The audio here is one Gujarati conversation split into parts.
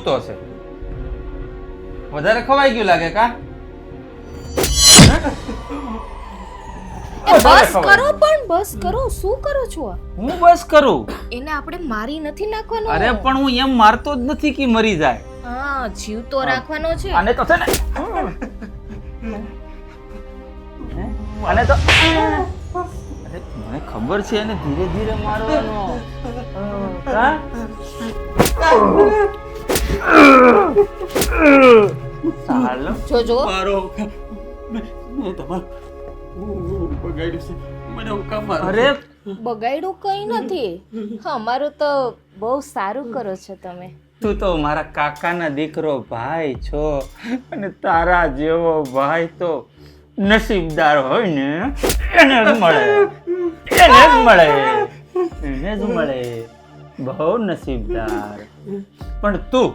સૂતો છે. વધારે ખવાઈ ગયું લાગે કા? બસ કરો પણ બસ કરો. શું કરો છો? હું બસ કરું. એને આપણે મારી નથી નાખવાનો. અરે પણ હું એમ મારતો જ નથી કે મરી જાય. હા, જીવ તો રાખવાનો છે. આને તો છે ને આને તો અરે મને ખબર છે એને ધીરે ધીરે મારવાનો. હા? ચાલો જોજો. મારો મેં તમારું બગાડ્યું છે. મને હું કામ મારો? અરે બગાડ્યું કઈ નથી. અમારું તો બહુ સારું કરો છો તમે. તું તો મારા કાકાના દીકરો ભાઈ છો અને તારા જેવો ભાઈ તો નસીબદાર હોય ને એને જ મળે. એને જ મળે. એને જ મળે. બહુ નસીબદાર. પણ તું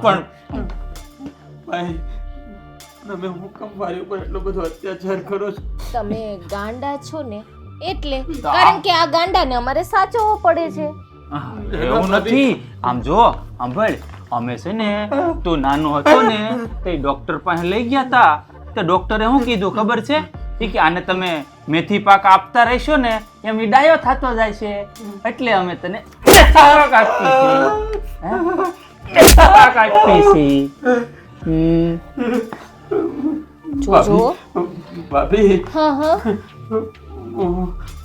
પણ ભાઈ તમે હું કામ મારી ઉપર એટલો બધો અત્યાચાર કરો છો? તમે ગાંડા છો ને એટલે. કારણ કે આ ગાંડાને અમારે સાચવવો પડે છે. એવું નથી. આમ જો સાંભળ, અમે છે ને તું નાનો હતો ને તે ડોક્ટર પાસે લઈ ગયા તા. તો ડોક્ટરે શું કીધું ખબર છે? કે આને તમે મેથી પાક આપતા રહેશો ને એમ ઈ ડાયો થતો જાય છે. એટલે અમે તને પાક આપી છે. પાક આપી છે. જોજો. ભાભી હા હા.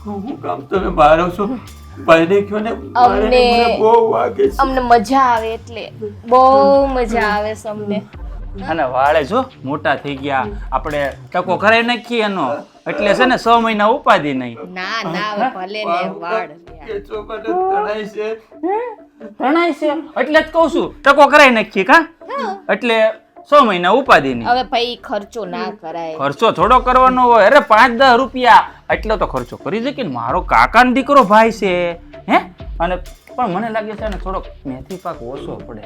હું કામ તમે મારો છો? ભાઈને કહો ને મારે મને બહુ વાગે છે. અમને મજા આવે એટલે બહુ મજા આવે છે અમને. અને વાળે જો મોટા થઈ ગયા. આપણે ટકો કરાવી નાખીએ એનો એટલે છે ને 6 મહિના ઉપાધિ નહીં. ના ના હવે ભલે ને વાળ. કેચો મને તણાય છે. તણાય છે એટલે જ કહું છું ટકો કરાવી નાખીએ કા. એટલે 6 મહિના ઉપાધિ નહીં. હવે ભાઈ ખર્ચો ના કરાય. ખર્ચો થોડો કરવાનો હોય. અરે 5-10 રૂપિયા એટલો તો ખર્ચો કરી દે કે મારો કાકાનો દીકરો ભાઈ છે. હે? અને પણ મને લાગે છે ને થોડોક મેથી પાક ઓછો પડે.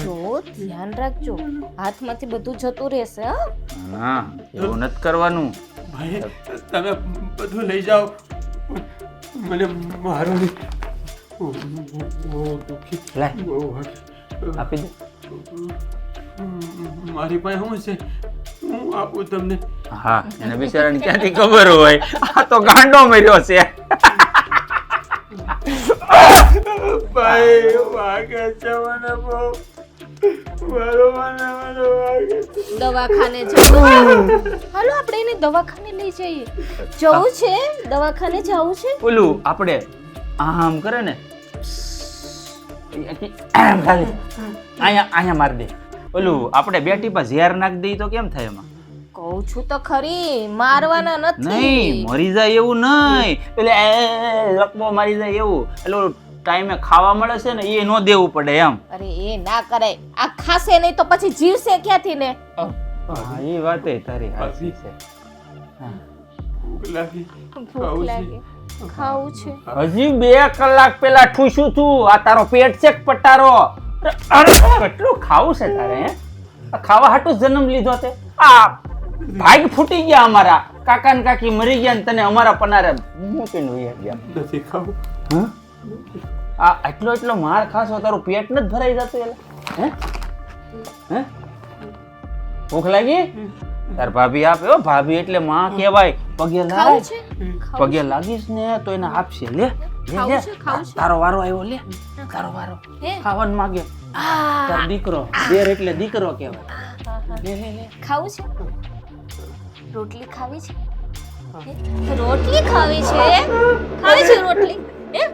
જો ધ્યાન રાખજો, હાથમાંથી બધું જતું રહેશે. હા ના એવું નથી કરવાનું. ભાઈ તમે બધું લઈ જાઓ, મને મારો નહીં. બહુ દુઃખી. લાય બહુ વાગે. આપી દે. મારી પાસે શું છે? હું આપું તમને. હા એને બિચારાને ક્યાંથી ખબર હોય? આ તો ગાંડો મર્યો છે. ભાઈ વાગે છે મને બહુ. મારો મને વાગે છે. દવાખાને જવું. હાલો આપણે એને દવાખાને લઈ જઈએ. જવું છે દવાખાને જવું છે. ઓલું આપણે આમ કરે ને અહીંયા મારી દે. ઓલું આપણે બે ટીપા ઝેર નાખી દઈએ તો કેમ થાય એમાં? કહું છું તો ખરી, મારવાના નથી. નહીં મરી જાય એવું નહીં. એટલે લકવો મારી જાય એવું. એટલે ટાઈમે ખાવા મળે છે ને એ ન દેવું પડે એમ. અરે એ ના કરાય. આ ખાશે નહીં તો પછી જીવશે ક્યાંથી ને? હા એ વાત તારી સાચી છે. ભૂખ લાગી. ભૂખ લાગે, ખાવું છે. હજી 2 કલાક પહેલા ઠૂસું તું. આ તારો પેટ છે કે પટારો? અરે કેટલું ખાવું છે તારે? હે આ ખાવા હાટું જન્મ લીધો તે? આ ભાગ ફૂટી ગયા અમારા. કાકા ને કાકી મરી ગયા ને તને અમારા પનારે મૂકીને વહી ગયા. નથી ખાવું. હા આ એટલો માર ખાશો તારું પેટ નથી ભરાઈ જતું? એટલે હે હે ભૂખ લાગી? તાર ભાભી આપે. હો ભાભી એટલે માં કહેવાય. પગે ખાવું લાગ. છે? પગે લાગીશ ને તો એને આપશે. લે લે ખાવું લે. છે, ખાવું છે. તારો વારો આવ્યો. લે તારો વારો. હે? ખાવાનું માગે. તાર દીકરો દેર એટલે દીકરો કહેવાય. લે લે લે. ખાવું છે? રોટલી ખાવી છે? રોટલી ખાવી છે? ખાવી છે રોટલી? હે?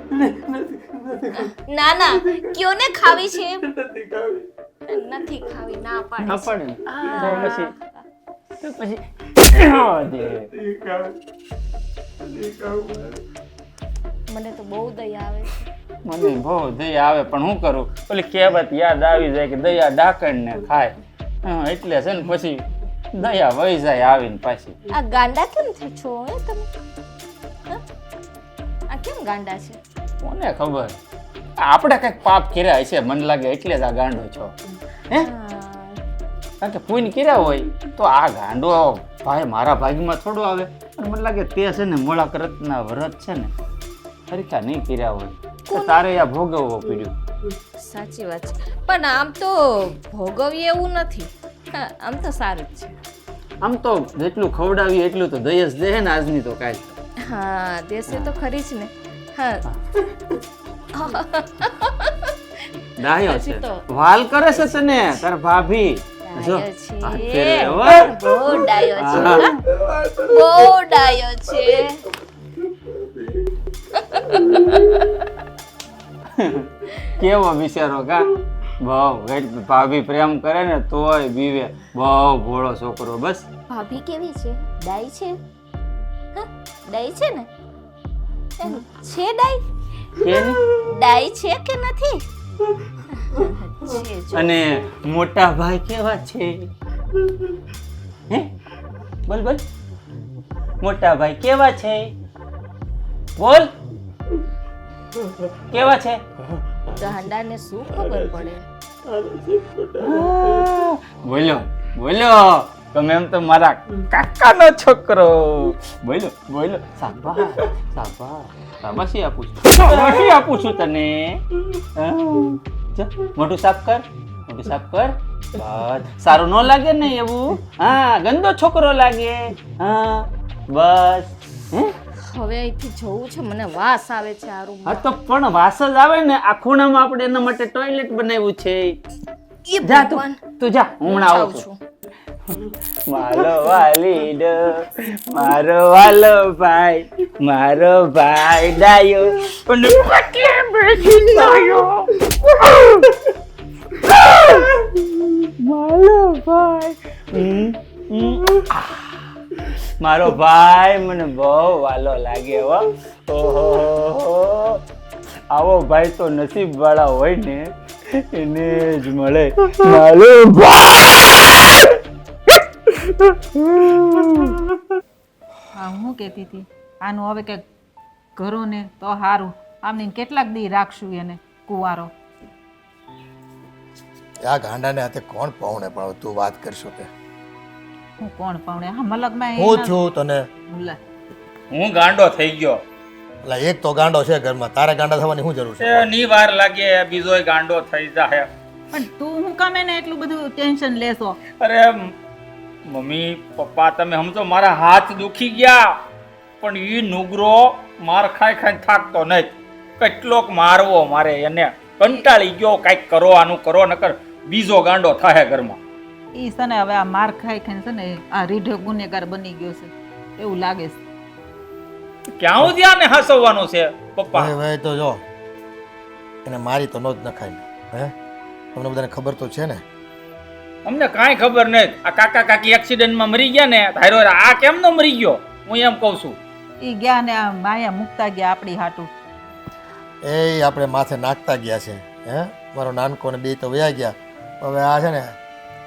ના ના કયો ને ખાવી છે? નથી ખાવી. નથી ખાવી. ના પાડે ના છે. પડે ને. તો પછી દે. નથી ખાવી. નથી ખાવું. મને તો બહુ દયા આવે છે. મને બહુ દયા આવે પણ હું કરું? ઓલી કહેવત યાદ આવી જાય કે દયા ડાકણને ખાય. હા એટલે છે ને પછી દયા વહી જાય આવીને પાછી. આ ગાંડા કેમ છો હે તમે? હા? આ કેમ ગાંડા છે? કોને ખબર? આપણે કઈક પાપ કર્યા હશે મને લાગે એટલે જ આ ગાંડો છો. હે કારણ કે પુણ્ય કર્યા હોય તો આ ગાંડો ભાઈ મારા ભાગમાં થોડો આવે. અને મને લાગે તે છે ને મોળાકરતના વ્રત છે ને હરખા નહીં કર્યા હોય તો તારે આ ભોગવવો પડ્યું. સાચી વાત છે, પણ આમ તો ભોગવીએ એવું નથી. હા, આમ તો સારું જ છે. આમ તો જેટલું ખવડાવીએ એટલું તો દઈ જ દે ને આજની તો કાંઈ. હા, દેશે તો ખરી જ ને. હા, ડાયો હજી છે, તો. વાલ કરે છે તને તાર ભાભી. જો ડાયો હાથ છે. ફેરવે હો. બહુ ડાયો છે. હા. હા. બહુ ડાયો છે. કેવો બિચારો કા બહુ ભાભી પ્રેમ કરે ને તોય બીવે. બહુ ભોળો છોકરો. બસ ભાભી કેવી છે? ડાઈ છે? હા, ડાઈ છે ને? એમ છે ડાઈ? કે ને? ડાઈ છે કે નથી? છે જો. અને મોટા ભાઈ કેવા છે? હે બોલ બોલ. મોટા ભાઈ કેવા છે? બોલ. કેવા છે? ગાંડાને શું ખબર પડે? બોલો બોલો. તમે એમ તો મારા કાકાનો છોકરો. બોલો બોલો. શાબાશ શાબાશ શાબાશી આપું છું. શાબાશી આપું છું તને. હા. જા, મોઢું સાફ કર. મોઢું સાફ કર. બસ સારું ન લાગે ને એવું? હા, ગંદો છોકરો લાગે. હા બસ. હે હવે અહીંથી જવું છે, મને વાસ આવે છે આ હા રૂમમાં. તો પણ વાસ જ આવે ને. આ ખૂણામાં આપણે એના માટે ટોયલેટ બનાવ્યું છે. એ જા ભગવાન. તું જા. હમણાં આવું છું. મારો વાલીડો, મારો વાલો ભાઈ, મારો ભાઈ ડાયો પણ પટલે બેસી ડાયો. મારો ભાઈ મારો ભાઈ મને બહુ વાલો લાગે હો. ઓહો, આવો ભાઈ તો નસીબ વાળા હોય ને એને જ મળે. મારો ભાઈ. હા, હું કહેતી હતી આનું હવે કે ઘરો ને તો સારું. આમને કેટલાક દી રાખશું એને કુંવારો. આ ગાંડાને હાથે કોણ પાઉણે પણ તું વાત કરશો કે હું કોણ પાવણે હા મલકમાં હું છું તને લે. હું ગાંડો થઈ ગયો. એટલે એક તો ગાંડો છે ઘરમાં, તારે ગાંડા થવાની શું જરૂર છે? ની વાર લાગે બીજોય ગાંડો થઈ જાય. પણ તું હું કામ એને એટલું બધું ટેન્શન લેશો? અરે મમ્મી પપ્પા તમે સમજો મારા હાથ દુખી ગયા પણ ઈ નુગરો માર ખાઈ ખાઈને થાકતો નહીં. કેટલોક મારવો મારે એને. કંટાળી ગયો. કાંઈક કરો આનું કરો નકર બીજો ગાંડો થાય ઘરમાં. ઈ છે ને હવે આ માર ખાઈ ખાઈને છે ને આ રીઢો ગુનેગાર બની ગયો છે એવું લાગે છે. ક્યાં સુધી આને હસવવાનું છે પપ્પા? હવે તો જો એને મારી તો નો જ નખાય ને. હે તમને બધાને ખબર તો છે ને. અમને કાંઈ ખબર નહીં. આ કાકા કાકી એક્સિડન્ટમાં મરી ગયા ને ધારો આ કેમ ન મરી ગયો હું એમ કહું છું. ઈ ગયા ને આ માયા મુકતા ગયા આપણી હાટું. એ આપણે માથે નાખતા ગયા છે. હે મારો નાનકો ને બે તો વયા ગયા. હવે આ છે ને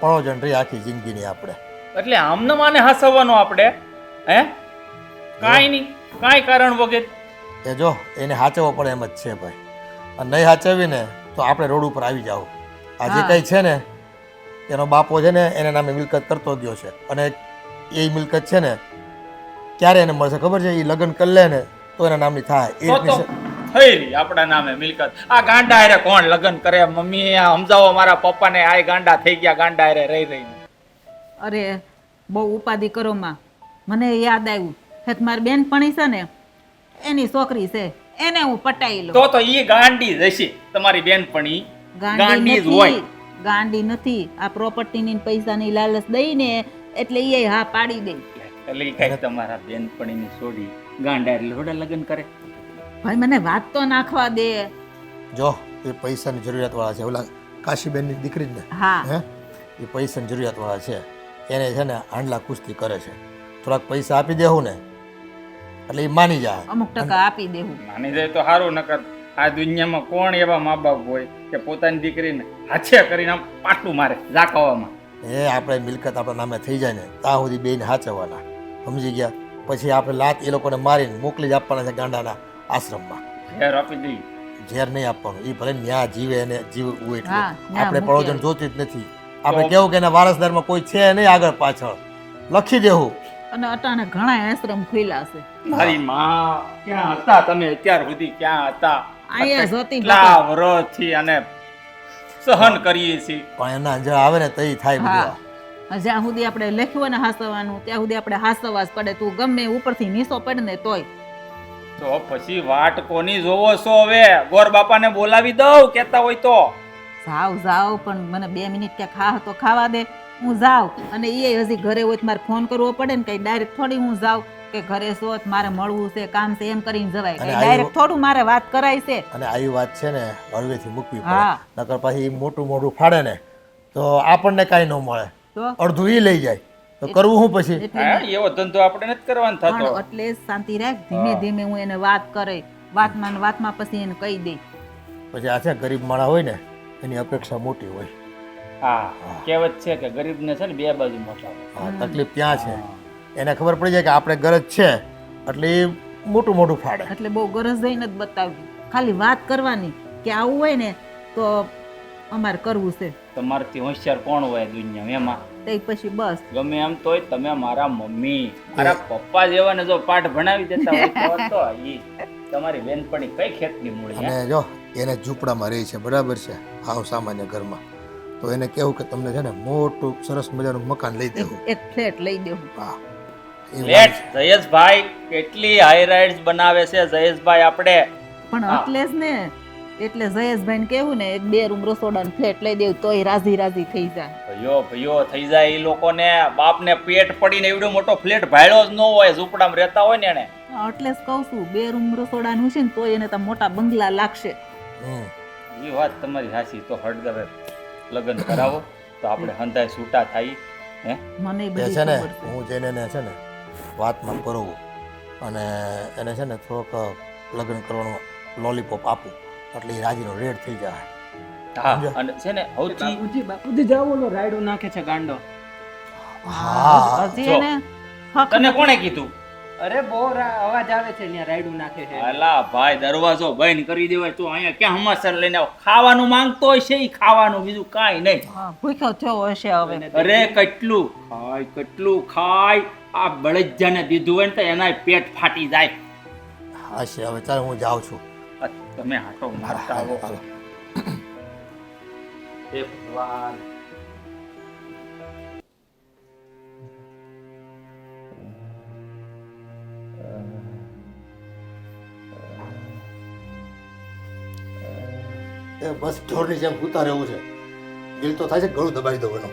પણોજણ રહી આખી જિંદગીની આપણે. એટલે આમને માને હસવવાનો આપણે હે કાંઈ નહીં કાંઈ કારણ વગર. એ જો એને હાચવવો પડે એમ જ છે ભાઈ. અને નહીં હાચવી ને તો આપણે રોડ ઉપર આવી જાવ. આ જે હા. કંઈ છે ને એનો બાપો છે ને એના નામે મિલકત કરતો ગયો છે અને એ મિલકત છે ને ક્યારે એને મળશે ખબર છે? એ લગ્ન કરી લે ને તો એના નામની થાય. એ તો રીતની છે. થઈ રહી આપણા નામે મિલકત. આ ગાંડા હારે કોણ લગ્ન કરે? મમ્મી આ સમજાવો મારા પપ્પાને. આ ગાંડા થઈ ગયા ગાંડા હારે રહી રહી. અરે બહુ ઉપાધિ કરો માં. મને યાદ આવ્યું હેત મારી બેનપણી છે ને એની છોકરી છે એને હું પટાઈ લઉં. તો ઈ ગાંડી જ હશે તમારી બેનપણી. ગાંડી જ હોય. ગાંડી નથી. આ પ્રોપર્ટીની પૈસાની લાલચ દઈને એટલે એ હા પાડી દે. એટલે ઈ કાંઈ તમારા બેનપણીની છોડી ગાંડા એટલે થોડા લગ્ન કરે. ભાઈ મને વાત તો નાખવા દે. જો એ પૈસાની જરૂરિયાતવાળા છે. ઓલા કાશીબેનની દીકરી જ ને. હા હે એ પૈસાની જરૂરિયાતવાળા છે. એને છે ને હાંડલા કુસ્તી કરે છે. થોડાક પૈસા આપી દેવું ને એટલે એ માની જાય. અમુક ટકા આપી દેવું. માની જાય તો સારું. નકર આ દુનિયામાં કોણ એવા મા બાપ હોય કે પોતાની દીકરીને હાથે કરીને આમ પાટલું મારે ઝાકવામાં. એ આપણે મિલકત આપણા નામે થઈ જાય ને ત્યાં સુધી બેને હાચવવાના. સમજી ગયા? પછી આપણે લાત એ લોકોને મારીને મોકલી જ આપવાના છે ગાંડાના આશ્રમમાં. ઘેર આપી દઈ. ઝેર નહીં આપવાનું. એ ભલે ન્યા જીવે અને જીવવું એટલું. હા, ન્યા આપણે મૂકી પરોજન જોતી જ નથી. આપણે કેવું કે એના વારસદારમાં કોઈ છે નહીં આગળ પાછળ. લખી દેવું. અને અટાણે ઘણા આશ્રમ ખુલ્લા છે. મારી માં ક્યાં હતા તમે અત્યાર સુધી? ક્યાં હતા? અહીંયા જ હતી કેટલા વર્ષથી અને સહન કરીએ છીએ. પણ એના અંજાર આવે ને તઈ થાય બધું. હા જ્યાં સુધી આપણે લખ્યું ને હાસવાનું ત્યાં સુધી આપણે હાસવા જ પડે. તું ગમે ઉપરથી નીસો પડે ને તોય. તો પછી વાટ કોની જોવો છો હવે? ગોર બાપાને બોલાવી દઉં કેતા હોય તો. જાવ પણ મને 2 મિનિટ ક્યાં ખા તો ખાવા દે. હું જાઉં અને એ હજી ઘરે હોય તો મારે ફોન કરવો પડે ને. કઈ ડાયરેક્ટ થોડી હું જાઉં કે ઘરે છો મારે મળવું છે કામ છે એમ કરીને જવાય. કઈ ડાયરેક્ટ થોડું મારે વાત કરાય છે. અને આવી વાત છે ને હળવેથી મૂકવી હા. પડે. નકર પછી મોટું મોઢું ફાડે ને તો આપણને કાંઈ ન મળે. તો અડધું ઈ લઈ જાય તો કરવું શું પછી? હા, એવો ધંધો આપણે નથી કરવાનો થતો. પણ એટલે જ શાંતિ રાખ. ધીમે ધીમે હું એને વાત કરે. વાતમાં ને વાતમાં પછી એને કહી દઈ. પછી આ છે ગરીબ માણસ હોય ને એની અપેક્ષા મોટી હોય. હા, કહેવત છે કે ગરીબને છે ને બે બાજુ મોટા હોય. હા, તકલીફ ત્યાં છે. એને ખબર પડી જાય કે આપણે ગરજ છે એટલે એ મોટું મોટું ફાડે. એટલે બહુ ગરજ જઈને જ બતાવવી. ખાલી વાત કરવાની કે આવું હોય ને તો અમારે કરવું છે. તમારથી હોશિયાર કોણ હોય દુનિયામાં? એમાં તે પછી બસ ગમે એમ તોય તમે મારા મમ્મી મારા પપ્પા જેવાને જો પાઠ ભણાવી દેતા હોય તો ઈ તમારી બેનપણી કઈ ખેતની મૂળી. અને જો એને ઝૂંપડામાં રહી છે બરાબર છે આવ સામાન્ય ઘરમાં, તો એને કેવું કે તમને છે ને મોટું સરસ મજાનું મકાન લઈ દેવું. એક ફ્લેટ લઈ દેવું. હા ફ્લેટ જયેશભાઈ કેટલી હાઈ રાઇડ્સ બનાવે છે જયેશભાઈ આપણે. પણ એટલે જ ને એટલે જયેશભાઈ ને કેવું ને એક 2 રૂમ રસોડા ફ્લેટ લઈ દેવું તોય રાજી રાજી થઈ જાય. ભયો થઈ જાય. એ લોકોને બાપને પેટ પડીને એવડો મોટો ફ્લેટ ભાડ્યો જ ન હોય, ઝૂંપડામાં રહેતા હોય ને એને. એટલે જ કહું છું 2 રૂમ રસોડા નું છે ને તોય એને તો મોટા બંગલા લાગશે. એ વાત તમારી સાચી. તો હળદર લગ્ન કરાવો તો આપણે હંધાય છૂટા થાય. હે મને એ બધી છે ને ખબર છે. હું જઈને એને છે ને વાતમાં પરોવું અને એને છે ને થોડોક લગ્ન કરવાનું લોલીપોપ આપું એટલે એ રાજીનો રેડ થઈ જાય. હા, અને છે ને સૌથી બાપુજી જાવ ઓલો રાયડો નાખે છે ગાંડો. હા હજી જો, એને હક તને કોણે કીધું? અરે બહુ અવાજ આવે છે ત્યાં રાયડું નાખે છે. અલા ભાઈ દરવાજો બંધ કરી દેવાય. તું અહીંયા ક્યાં હમાસર લઈને આવ? ખાવાનું માંગતો હોય છે ઈ ખાવાનું, બીજું કાંઈ નહીં. હા, ભૂખ્યો થયો હશે હવે. અરે કેટલું ખાય. આ બળદજાને દીધું હોય ને તો એના પેટ ફાટી જાય. હશે. હવે ચાલ હું જાઉં છું. આ તમે હાટો મારતા આવો. હાલો. હે ભગવાન. એ બસ ઢોરની જેમ ઉતા રહેવું છે. દિલ તો થાય છે ગળું દબાવી દઉં એનો.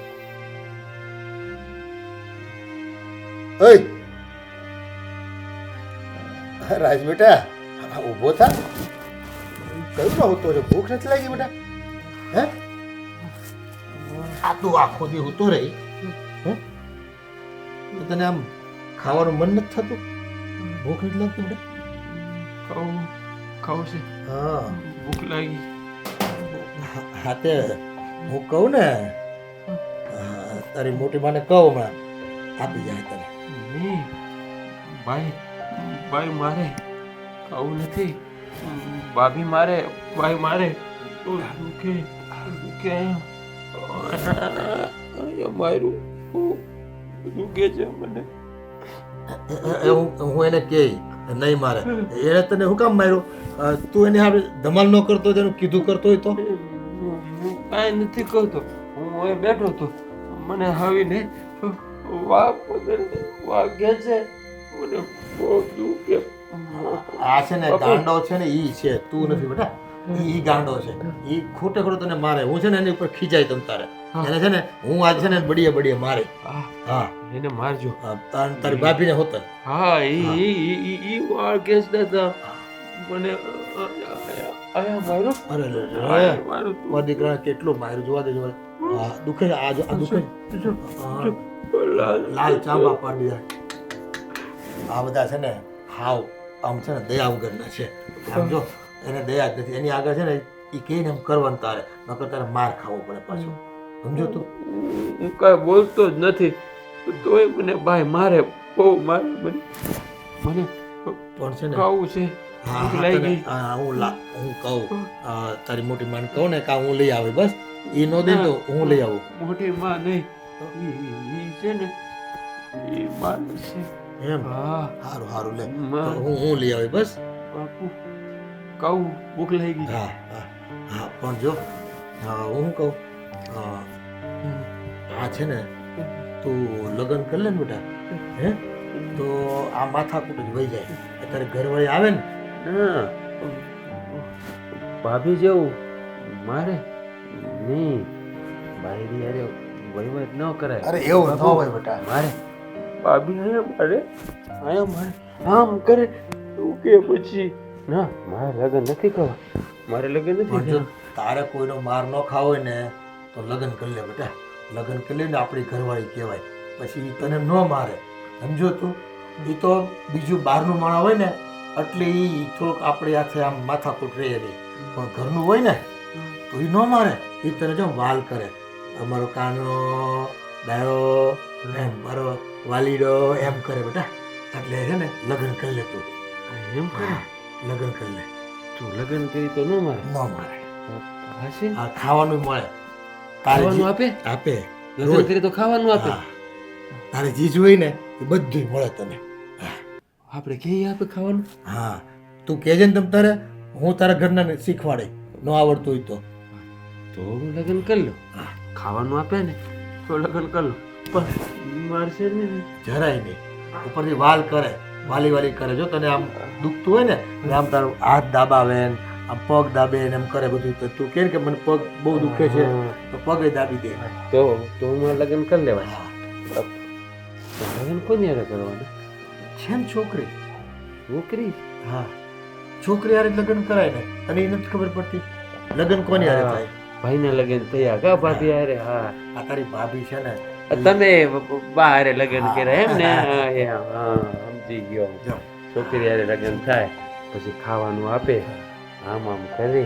રાજ બેટા ઊભો થા. કયું ના હોતો છે? ભૂખ નથી લાગી બેટા? હે આ તું આખો દી હોતો રહી હે? તને આમ ખાવાનું મન નથી થતું? ભૂખ નથી લાગતી બેટા? ખાવું છે. હા ભૂખ લાગી. હા તે હું કહું ને તારી મોટી માને કહું હમણાં આપી જાય તને. નહીં ભાઈ મારે ખાવું નથી. ભાભી મારે ભાઈ મારે દુખે અહીંયા મારું દુખે છે મને. હું એને કહે નહીં મારે. એને તને હું કામ માર્યું? તું એને આપણે ધમાલ ન કરતો તેનું કીધું કરતો હોય તો? હું કાંઈ નથી કરતો. હું હવે બેઠો હતો મને આવીને વાગે છે. મને બહુ દુખે. આ છે ને ગાંડો છે ને ઈ છે, તું નથી બેટા. ઈ ગાંડો છે. ઈ ખોટે ખોટો તને મારે. હું છે ને એની ઉપર ખીજાય તમ તારે. એને છે ને હું આજ છે ને બડીએ મારે. હા એને મારજો. તારી ભાભીને હોત. હા ઈ વાગે છે મને આયા મારો. અરે મારું તું દીકરા કેટલું માર્યું જોવા દે. હા દુખે છે. આ દુખે. લાલ ચાંબા પાડી જાય. આ બધા છે ને હાવ આમ છે ને દયા વગરના છે. આમ જો એને દયા જ નથી. એની આગળ છે ને એ કહીને એમ કરવાનું તારે, નકર તારે માર ખાવો પડે પાછો. સમજો તું? હું કાંઈ બોલતો જ નથી તોય મને ભાઈ મારે બહુ મારે. મને પણ છે ને ખાવું છે. હા ભૂખ લાગી ગઈ. હું કહું તારી મોટી માને કહું ને કે હું લઈ આવે. બસ એ નો દે તો હું લઈ આવું. મોટી માં નહીં ઈ છે ને ઈ માં છે. એમ? હા સારું લે માં. તો હું લઈ આવે. બસ બાપુ કહું ભૂખ લાગી. હા પણ જો હા હું શું કહું આ છે ને તું લગ્ન કરી લે ને બેટા હે તો આ માથાકૂટ જ વહી જાય અત્યારે ઘરવાળી આવે ને ના ભાભી જેવું મારે નહીં બાયરી અરે વહીવટ ન કરાય. અરે એવું ન હોય બેટા મારે ભાભી અહીંયા મારે આમ કરે તું કે પછી ના મારે લગ્ન નથી કરવા મારે લગ્ન નથી પણ જો કરવા. તારે કોઈનો માર ન ખાવો હોય ને તો લગ્ન કરી લે બેટા લગ્ન કરી લે ને આપણી ઘરવાળી કહેવાય પછી ઈ તને ન મારે સમજો તું એ તો બીજું બહારનું માણસ હોય ને એટલે એ થોડુંક આપણી હાથે આમ માથાકૂટ રહે નહીં પણ ઘરનું હોય ને તો એ ન મારે એ તને જો વાલ કરે અમારો કાનો ડાયો એમ મારો વાલીડો એમ કરે બેટા એટલે છે ને લગ્ન કરી લે તું એમ કરે લગ્ન કરી લે તું લગ્ન કરી તો ન મારે ન મારે હશે આ ખાવાનું મળે ખાવાનું આપે આપે લગ્ન કરી તો ખાવાનું આપે હા. તારે જે જોઈ ને એ બધું મળે તને આપણે કેવી આપે ખાવાનું હા તું કહેજે ને તમ તારે હું તારા ઘરના શીખવાડે ન આવડતું હોય તો તો હું લગ્ન કરી લઉં ખાવાનું આપે ને તો લગ્ન કરી લઉં પણ મારશે ને જરાય નહીં ઉપરથી વાલ કરે વાલી કરે જો તને આમ દુખતું હોય ને એટલે આમ તારું હાથ દાબાવે ને આમ પગ દાબે ને એમ કરે બધું તો તું કે મને પગ બહુ દુખે છે તો પગે દાબી દે તો મારે લગ્ન કરી લેવાય લગ્ન કોની હારે કરવાનું છે ને છોકરી છોકરી હા છોકરી હારે જ લગ્ન કરાય ને તને એ નથી ખબર પડતી લગ્ન કોની હારે થાય ભાઈના લગ્ન થયા કા ભાભી હારે હા આ તારી ભાભી છે ને તમે બારે લગ્ન કર્યા એમ ને હા, એમ, હા સમજી ગયો જો છોકરી હારે લગ્ન થાય પછી ખાવાનું આપે આમ આમ કરે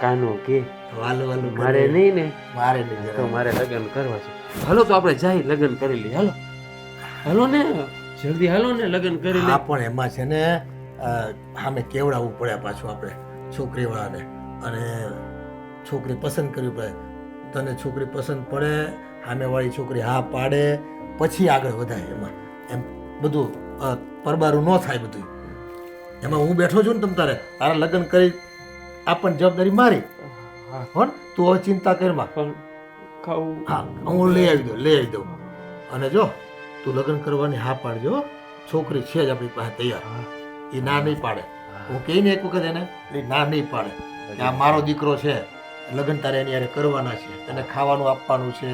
કાનો કે વાલું વાલું મારે નહીં ને મારે નહીં તો જરાય. મારે લગ્ન કરવા છે હાલો તો આપણે જાય લગ્ન કરી લઈએ હાલો હાલો ને જલ્દી હાલો ને લગ્ન કરી હા લે પણ એમાં છે ને સામે કેવડાવવું પડે પાછું આપણે છોકરીવાળાને અને છોકરી પસંદ કરવી પડે તને છોકરી પસંદ પડે સામેવાળી છોકરી હા પાડે પછી આગળ વધાય એમાં એમ બધું પરબારું ન થાય બધું એમાં હું બેઠો છું ને તમ તારા લગ્ન કરી આપણને જવાબદારી મારી હા. હો ને તું હવે ચિંતા કરમાં પણ ખાવું હા હું લઈ આવી દઉં અને જો તું લગ્ન કરવાની હા પાડજો છોકરી છે જ આપણી પાસે તૈયાર એ ના નહીં પાડે હું કહીને એક વખત એને એટલે ના નહીં પાડે કે આ મારો દીકરો છે લગ્ન તારે એની હારે કરવાના છે એને ખાવાનું આપવાનું છે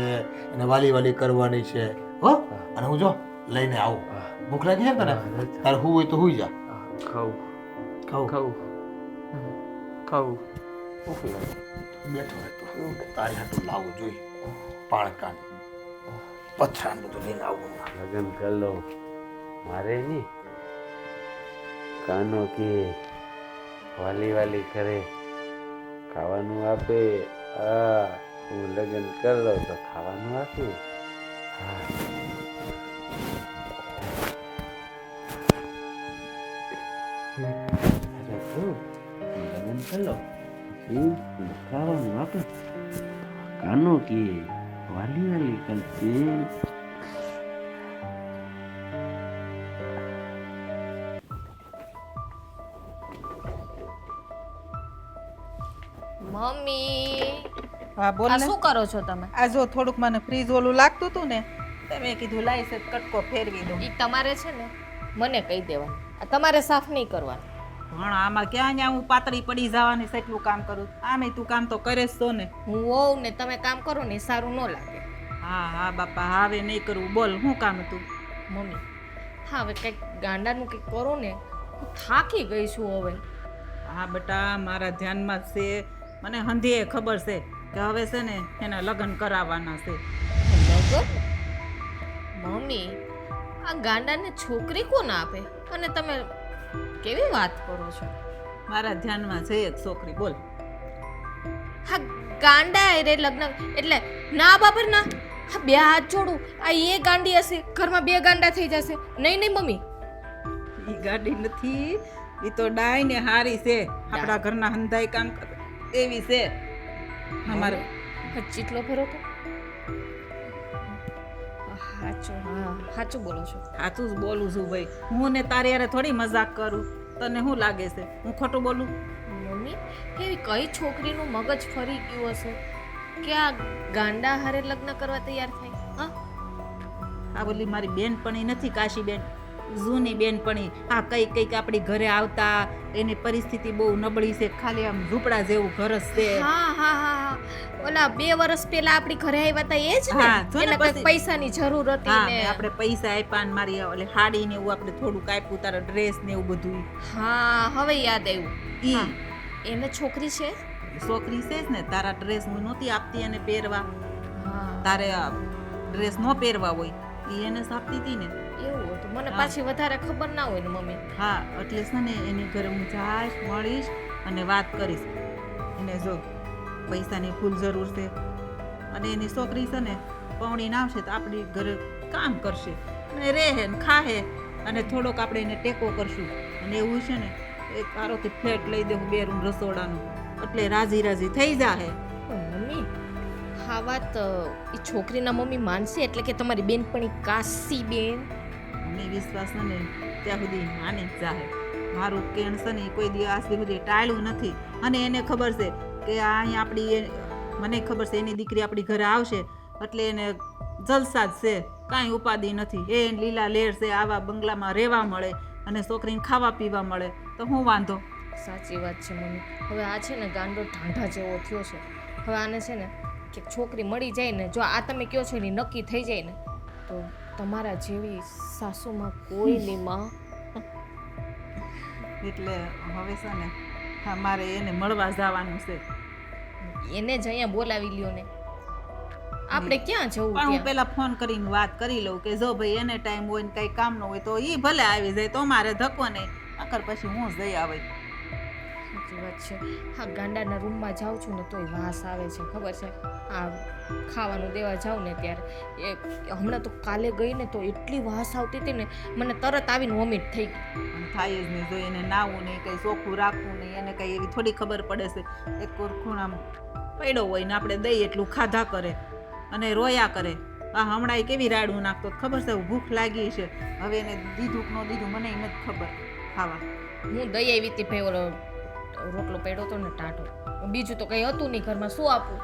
એને વાલી કરવાની છે હો અને હું જો લઈને આવું ભૂખ લાગી છે ને તને તારે હું હોય તો હુઈ જા ખાવું ખાવું ખાવું ખાવું ભૂખ લાગે. બેઠો રહેતો તારી હાટું લાવવું જોઈએ પાણકાન પથરાન બધું લઈને આવું લગ્ન કરી લો મારે નહીં કાનો કે વાલી કરે ખાવાનું આપે હા હું લગ્ન કરી લઉં તો ખાવાનું આપે હા અરે તો લગ્ન કરી લો પછી ખાવાનું આપે કાનો કે વાલી કરશે મમ્મી હા બોલ આ ને શું કરો છો તમે આ જો થોડુંક મને ફ્રીજ ઓલું લાગતું હતું ને તો મેં કીધું લાઈ છે કટકો ફેરવી દઉં ઈ તમારે છે ને મને કહી દેવાનું આ તમારે સાફ નહીં કરવાનું પણ આમાં ક્યાં ત્યાં હું પાતળી પડી જવાની છે એટલું કામ કરું આમે તું કામ તો કરે જ તો ને હું હોઉં ને તમે કામ કરો ને એ સારું ન લાગે હા હા બાપા હવે નહીં કરવું બોલ શું કામ હતું મમ્મી હા હવે કંઈક ગાંડાનું કંઈક કરો ને હું થાકી ગઈ છું હવે હા બેટા મારા ધ્યાનમાં જ છે મને હંધીએ ખબર છે કે હવે છે ને એના લગ્ન કરાવવાના છે લગન મમ્મી આ ગાંડાને છોકરી કોણ આપે અને તમે કેવી વાત કરો છો મારા ધ્યાનમાં છે એક છોકરી બોલ હા ગાંડા રે લગ્ન એટલે ના બાબર ના હા બે હાથ જોડું આ એ ગાંડી હશે ઘરમાં બે ગાંડા થઈ જશે નહીં નહીં મમ્મી ઈ ગાડી નથી ઈ તો ડાય ને હારી છે આપણા ઘરના હંધાઈ કામ કરે એવી છે અમારે ચીટલો ભરો તો સાચું હા સાચું બોલો છો સાચું જ બોલું છું ભાઈ હું ને તારી હારે થોડી મજાક કરું તને શું લાગે છે હું ખોટું બોલું મમ્મી કેવી કઈ છોકરીનું મગજ ફરી ગયું હશે કે આ ગાંડા હારે લગ્ન કરવા તૈયાર થાય હા આ બોલી મારી બેનપણી નથી કાશીબેન, જૂની બેનપણી. આ કઈક આપણી ઘરે આવતા, એની પરિસ્થિતિ બહુ નબળી છે, ખાલી આમ ઝૂંપડા જેવું ઘર જ છે. હા હા હા હા ઓલા 2 વર્ષ પહેલા આપણી ઘરે આવ્યા હતા એ જ હા, જો ને ને એને કંઈક પછી- પૈસાની જરૂર હતી હા, ને આપણે પૈસા આપ્યા ને મારી ઓલે હાડી ને એવું આપણે થોડુંક આપ્યું, તારા ડ્રેસ ને એવું બધું. હા હવે યાદ આવ્યું ઈ હા. એને છોકરી છે છોકરી છે જ ને, તારા ડ્રેસ હું નહોતી આપતી એને પહેરવા, હા તારે ડ્રેસ ન પહેરવા હોય ઈ એને આપતી હતી ને. એવું હતું મને હા. પાછી વધારે ખબર ના હોય ને મમ્મી હા, એટલે છે ને એની ઘરે હું જઈશ, મળીશ અને વાત કરીશ. એને જો પૈસાની ફૂલ જરૂર છે અને એની છોકરી છે ને પૌણીને આવશે તો આપણી ઘરે કામ કરશે અને રહે ને ખાહે અને થોડોક આપણે એને ટેકો કરશું. અને એવું છે ને એક આરોથી ફ્લેટ લઈ દેવું 2 રૂમ રસોડાનું, એટલે રાજી રાજી થઈ જાહે. પણ મમ્મી હા વાત એ છોકરીના મમ્મી માનશે એટલે કે તમારી બેનપણી કાશી બેન મને વિશ્વાસ છે ને ત્યાં સુધી માની જ જાહે. મારું કેણ છે ને ઈ કોઈ દી આજ સુધી ટાળ્યું નથી. અને એને ખબર છે કે આ અહીંયા આપણી મને ખબર છે એની દીકરી આપણી ઘરે આવશે એટલે એને જલસા જ છે, કાંઈ ઉપાધિ નથી. એ લીલા લેર છે, આવા બંગલામાં રહેવા મળે અને છોકરીને ખાવા પીવા મળે તો હું વાંધો. સાચી વાત છે મમ્મી હવે આ છે ને ગાંડો ઢાંઢા જેવો થયો છે. હવે આને છે ને કે છોકરી મળી જાય ને, જો આ તમે કહો છો એની નક્કી થઈ જાય ને તો તમારા જેવી સાસુમાં કોઈ નહીં માં. એટલે હવે છે ને હા, મારે એને મળવા જવાનું છે. એને જ અહીંયા બોલાવી લ્યો ને, આપણે ક્યાં જવું પણ હું ત્યાં? પેલા ફોન કરીને વાત કરી લઉં કે જો ભાઈ એને ટાઈમ હોય ને કઈ કામ ન હોય તો ઈ ભલે આવી જાય, તો મારે ધક્કો નહીં. આખર પછી હું જ જઈ આવે. સાચી વાત છે. હા ગાંડાના રૂમમાં જાઉં છું ને તોય વાસ આવે છે ખબર છે. આ ખાવાનું દેવા જાઉં ને ત્યારે હમણાં તો કાલે ગઈ ને તો એટલી વાસ આવતી હતી ને મને તરત આવીને વોમિટ થઈ ગઈ. પણ થાય જ નહીં. જો એને નાવું નહીં, કંઈ ચોખ્ખું રાખવું નહીં, એને કંઈ એવી થોડી ખબર પડે છે. એક ખૂણામ પડ્યો હોય ને આપણે દઈએ એટલું ખાધા કરે અને રોયા કરે. આ હમણાં કેવી રાડું નાખતો ખબર છે, ભૂખ લાગી છે. હવે એને દીધું કે ન દીધું મને નથી ખબર ખાવા. હું દઈ આવી હતી ભાઈ ઓલો રોટલો પડ્યો હતો ને ટાઢો, બીજું તો કંઈ હતું નહીં ઘરમાં, શું આપું?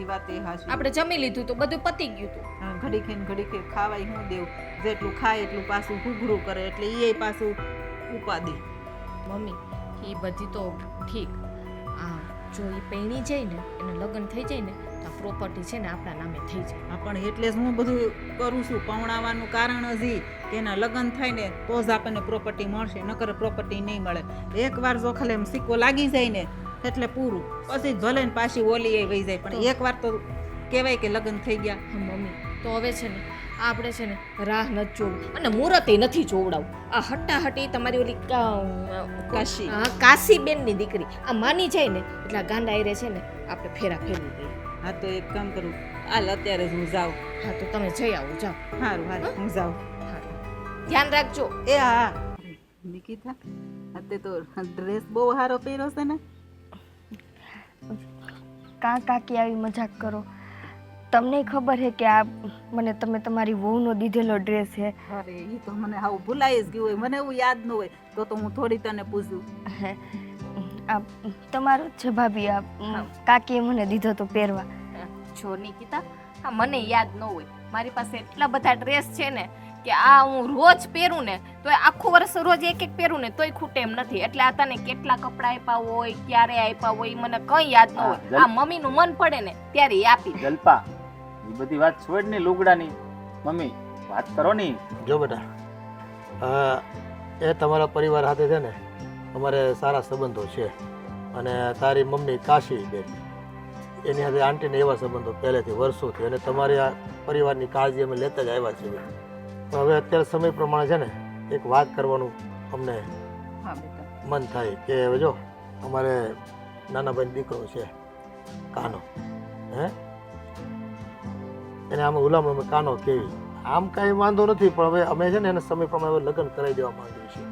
એ વાત એ હાચી. આપણે જમી લીધું તો બધું પતી ગયું હતું. ઘડી ખાઈને ઘડી ખે ખાવાય હું દેવું, જેટલું ખાય એટલું પાછું ઘૂઘરું કરે એટલે એ પાછું ઉપાદી. મમ્મી એ બધી તો ઠીક, આ જો એ પૈણી જાય ને એને લગ્ન થઈ જાય ને તો આ પ્રોપર્ટી છે ને આપણા નામે થઈ જાય. હા, પણ એટલે જ હું બધું કરું છું. પવણાવવાનું કારણ જ ઈ કે એના લગ્ન થાય ને તો જ આપણને પ્રોપર્ટી મળશે, નકર પ્રોપર્ટી નહીં મળે. એકવાર જો ખાલી એમ સિક્કો લાગી જાય ને એટલે પૂરું, પછી ભલે ને પાછી ઓલી એ વહી જાય. પણ એકવાર તો કહેવાય કે લગ્ન થઈ ગયા. હા મમ્મી તો હવે છે ને આપણે છે ને રાહ નથી જોવું અને મુહૂર્તે નથી જોવડાવું. આ હટ્ટાહટી તમારી ઓલી કાશી. હા કાશી બેનની દીકરી આ માની જાય ને એટલે આ ગાંડા એરે છે ને આપણે ફેરા ફેરવી દઈએ. હા, તો એક કામ કરું, હાલ અત્યારે જ હું જાઉં. હા તો તમે જઈ આવો જાઓ. સારું હાલ હું જાઉં. હા ધ્યાન રાખજો. એ હા નિકિતા, અત્યારે તો ડ્રેસ બહુ સારો પહેર્યો છે ને. કાકી આવી મજાક કરો? તમને ખબર છે કે આ મને તમે તમારી વહુનો દીધેલો ડ્રેસ છે? અરે એ તો મને આવું ભૂલાઈ જ ગયું હોય, મને એવું યાદ ન હોય તો હું થોડી તને પૂછું. આ તમારો જ છે ભાભી, આ કાકીએ મને દીધો તો પહેરવા. જો નિકિતા હા મને યાદ ન હોય, મારી પાસે એટલા બધા ડ્રેસ છે ને કે આ હું રોજ પહેરું ને તોય આખું વર્ષ રોજ એક એક પહેરું ને તોય ખૂટે એમ નથી. એટલે આ તને કેટલા કપડાં આપ્યા હોય, ક્યારે આપ્યા હોય મને કંઈ યાદ ન હોય. આ મમ્મીનું મન પડે ને ત્યારે એ આપી દે. જલપા એ બધી વાત છોડ ને લુગડાની. મમ્મી વાત કરો ની. જો બેટા, એ તમારા પરિવાર સાથે છે ને અમારે સારા સંબંધો છે અને તારી મમ્મી કાશી બેન એની સાથે આંટીને એવા સંબંધો પહેલેથી વર્ષોથી, અને તમારી આ પરિવારની કાળજી અમે લેતા જ આવ્યા છીએ. તો હવે અત્યારે સમય પ્રમાણે છે ને એક વાત કરવાનું અમને હા બેટા. મન થાય કે હવે જો અમારે નાના ભાઈ દીકરો છે કાનો, હે એને આમ ગુલામ અમે કાનો કેવી, આમ કાંઈ વાંધો નથી, પણ હવે અમે છે ને એને સમય પ્રમાણે હવે લગ્ન કરાવી દેવા માંગીએ છીએ.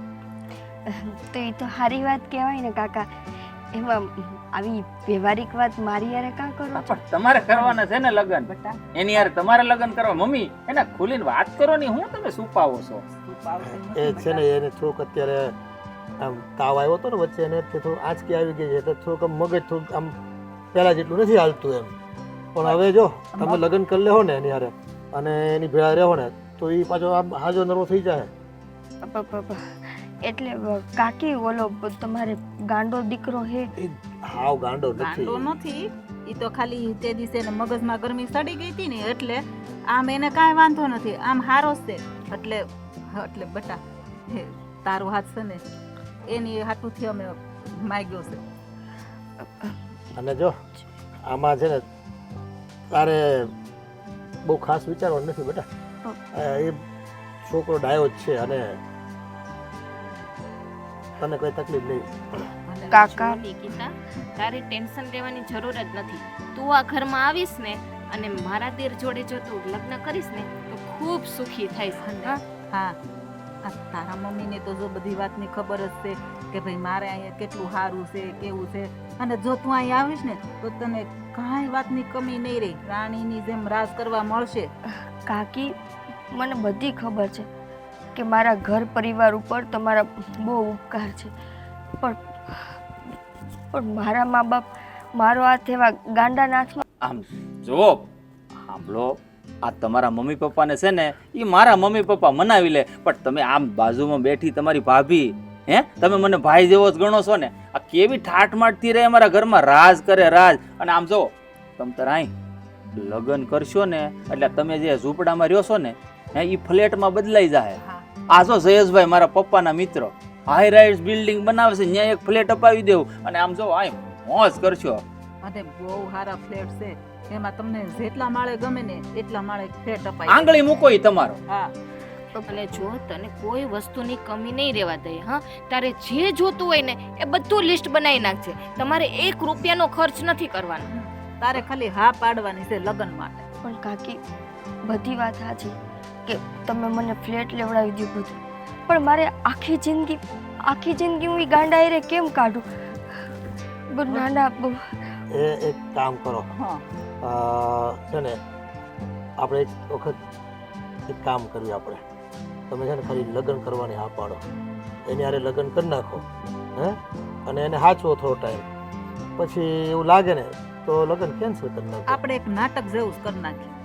તો એ તો સારી વાત કહેવાય ને કાકા. એમાં આવી વ્યવહારિક વાત મારી યારે કાં કરો છો? પણ તમારે કરવાના છે ને લગ્ન, એની યાર તમારે લગ્ન કરવા. મમ્મી એને ખુલીને વાત કરો ની, હું તમે સુપાવો છો? એ છે ને એને થોડુંક અત્યારે આમ તાવ આવ્યો હતો ને વચ્ચે, એને થોડું આંચકી આવી ગઈ છે એટલે થોડુંક આમ મગજ થોડુંક આમ પહેલાં જેટલું નથી હાલતું એમ, પણ હવે જો તમે લગ્ન કરી લેહો ને એની હારે અને એની ભેળા રહો ને તો એ પાછો આમ હાજો નરવો થઈ જાય. એટલે કાકી ઓલો તમારે ગાંડો દીકરો હે એ હાવ ગાંડો ગાંડો નથી. નથી ઈ તો ખાલી તે દિવસે એને મગજમાં ગરમી સડી ગઈ હતી ને એટલે આમ એને કાંઈ વાંધો નથી, આમ હારો જ છે. એટલે બટા હે, તારો હાથ છે ને એની હાથુંથી અમે માગ્યો છે. અને જો આમાં છે ને તારે બહુ ખાસ વિચારવાનું નથી બેટા. એ છોકરો ડાયો જ છે અને તને કોઈ તકલીફ નહીં પડે. અને કાકા જો નિકિતા, તારે ટેન્શન લેવાની જરૂર જ નથી. તું આ ઘરમાં આવીશ ને અને મારા દેર જોડે જો તું લગ્ન કરીશ ને તો ખૂબ સુખી થઈશ. હા હા, આ તારા મમ્મીને તો જો બધી વાતની ખબર જ છે કે ભાઈ મારે અહીંયા કેટલું સારું છે કેવું છે. અને જો તું અહીં આવીશ ને તો તને કાંઈ વાતની કમી નહીં રહી, રાણીની જેમ રાજ કરવા મળશે. કાકી મને બધી ખબર છે કે મારા ઘર પરિવાર ઉપર તમારા બહુ ઉપકાર છે, પણ મારા મા બાપ મારો હાથ એવા ગાંડા નાથમાં. આમ જો સાંભળો, આ તમારા મમ્મી પપ્પાને છે ને એ મારા મમ્મી પપ્પા મનાવી લે, પણ તમે આમ બાજુમાં બેઠી તમારી ભાભી, હે તમે મને ભાઈ જેવો જ ગણો છો ને, આ કેવી ઠાઠમાટથી રહે અમારા ઘરમાં, રાજ કરે રાજ. અને આમ જો તમે તાર અહીં લગ્ન કરશો ને એટલે તમે જે ઝૂંપડામાં રહ્યો છો ને હે એ ફ્લેટમાં બદલાઈ જાય. આ જો જયેશભાઈ મારા પપ્પાના મિત્ર હાઈ રાઇઝ બિલ્ડિંગ બનાવે છે, ત્યાં એક ફ્લેટ અપાવી દેવું અને આમ જો અહીં મોજ કરશો. અને બહુ સારા ફ્લેટ છે, એમાં તમને જેટલા માળે ગમે ને એટલા માળે ફ્લેટ અપાય. આંગળી મૂકો ઈ તમારો. હા, અને જો તને કોઈ વસ્તુની કમી નહીં રહેવા દે. હા, તારે જે જોતું હોય ને એ બધું લિસ્ટ બનાવી નાખજે. તમારે 1 રૂપિયાનો ખર્ચ નથી કરવાનો. તારે ખાલી હા પાડવાની છે લગ્ન માટે. પણ કાકી બધી વાત સાચી કે તમે મને ફ્લેટ લેવડાવી દીધું બધું, પણ મારે આખી જિંદગી હું ઈ ગાંડા હારે કેમ કાઢું? નાના એ એક કામ કરો, હા, છે ને આપણે એક વખત એક કામ કર્યું. આપણે તમે છે ને ખાલી લગ્ન કરવાની હા પાડો, એની હારે લગ્ન કરી નાખો, હે, અને એને સાચવો થોડો ટાઈમ, પછી એવું લાગે ને તો લગ્ન કેન્સલ કરી નાખો. આપણે એક નાટક જેવું જ કરી નાખીએ.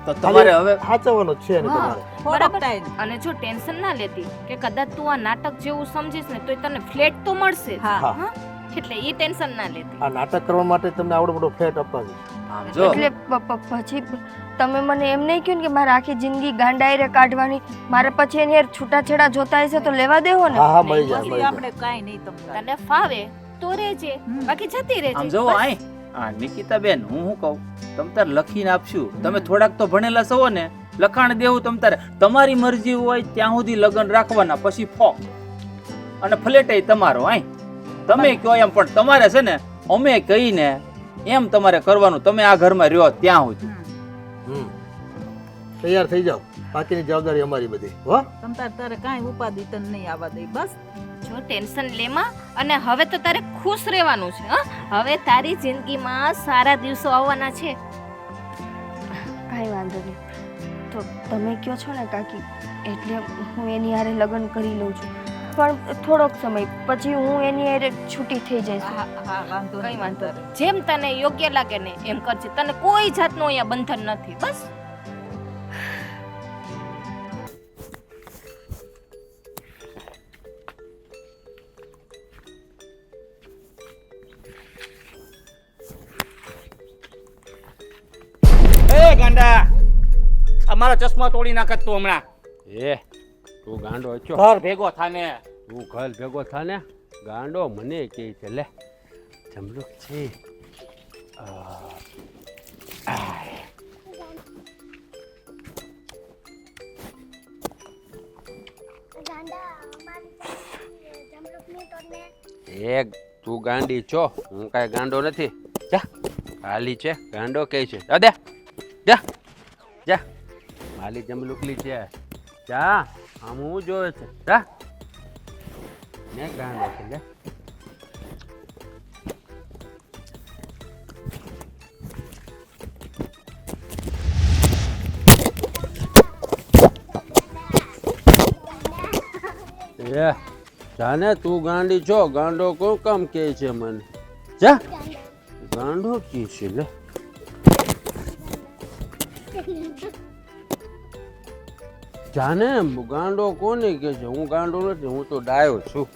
તો તમારે હવે સાચવવાનો જ છે ને હા, તમારે. થોડોક બરાબર. ટાઈમ. અને જો ટેન્શન ના લેતી કે કદાચ તું આ નાટક જેવું સમજીશ ને તો તને ફ્લેટ તો મળશે જ. હા, હા, એટલે એ ટેન્શન ના લેતી. આ નાટક કરવા માટે તમને આવડો મોટો ફ્લેટ અપાવી. આમ જો એટલે પછી તમે મને એમ નહીં કહ્યું કે મારે આખી જિંદગી ગાંડા હારે કાઢવાની, મારે પછી એની હારે છૂટાછેડા જોતા હશે તો લેવા દેવો ને. હા હા મળી જાય પછી મળી જાય. આપણે કાંઈ નહીં તમને. તને ફાવે તો રહેજે, બાકી જતી રહેજે. આમ જો બસ. આય હા નિકિતા બેન, હું શું કહું, તમ તાર લખીને આપશું, તમે થોડાક તો ભણેલા છો ને, લખાણ દેવું તમ તારે, તમારી મરજી હોય ત્યાં સુધી લગ્ન રાખવાના, પછી ફોક અને ફ્લેટ તમારો. આય તમે કહો એમ, પણ તમારે છે ને અમે કહીને એમ તમારે કરવાનું, તમે આ ઘરમાં રહ્યો ત્યાં સુધી. તૈયાર થઈ જાઓ, બાકીની જવાબદારી અમારી બધી. હો, તારે કાંઈ ઉપાધિ તને નહીં આવવા દે. બસ જો ટેન્શન લેમાં, અને હવે તો તારે ખુશ રહેવાનું છે. હા, હવે તારી જિંદગીમાં સારા દિવસો આવવાના છે. કાંઈ વાંધો નહીં. તો તમે કહો છો ને કાકી, એટલે હું એની હારે લગ્ન કરી લઉં છું, પણ થોડોક સમય પછી હું એની હારે છૂટી થઈ જઈશ. હા, હા, વાંધો કઈ નહીં. વાંધો નહીં. જેમ તને યોગ્ય લાગે ને એમ કરજે. તને કોઈ જાતનું અહીંયા બંધન નથી. બસ એ ગાંડા, અમારો ચશ્મા તોડી નાખત તું હમણાં. એ તું ગાંડો છો? ઘર ભેગો થાને. તું ઘર ભેગો થા ને ગાંડો મને કે છે. લે જમરૂક છે. એ તું ગાંડી છો, હું કાંઈ ગાંડો નથી. જા હાલી છે, ગાંડો કે છે. દે જા જા, માલી જમલુકલી છે. જા આમ હું જોવે છે. જા ને ગાંડો છે. લે એ જાને તું ગાંડી છો, ગાંડો કોણ કામ કે છે મને? જા ગાંડો કી છે. લે જાને ગાંડો કોને કે છે? હું ગાંડો નથી, હું તો ડાયો છું.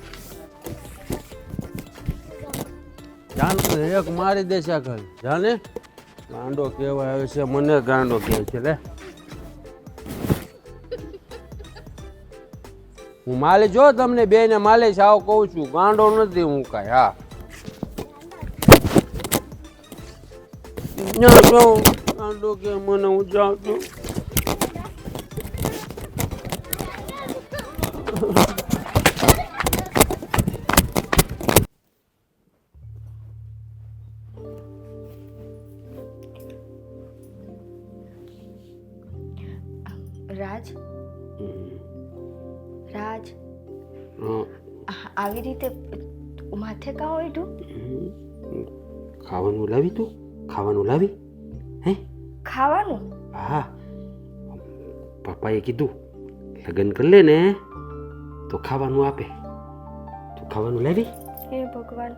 જાન એક મારી દે છે ઘર. જાને ગાંડો કહેવાય આવે છે, મને ગાંડો કહે છે. લે હું માલે જો તમને બે ને માલે સાવ કહું છું, ગાંડો નથી હું કાંઈ. હા ગાંડો કે મને, હું જાઉં છું. રાજ, રાજ, હં, આવી રીતે માથે કાં ઓઢું? ખાવાનું લાવી તું? ખાવાનું લાવી? હે ખાવાનું? હા, પપ્પાએ કીધું લગ્ન કરી લે ને તો ખાવાનું આપે. તું ખાવાનું લાવી? હે ભગવાન,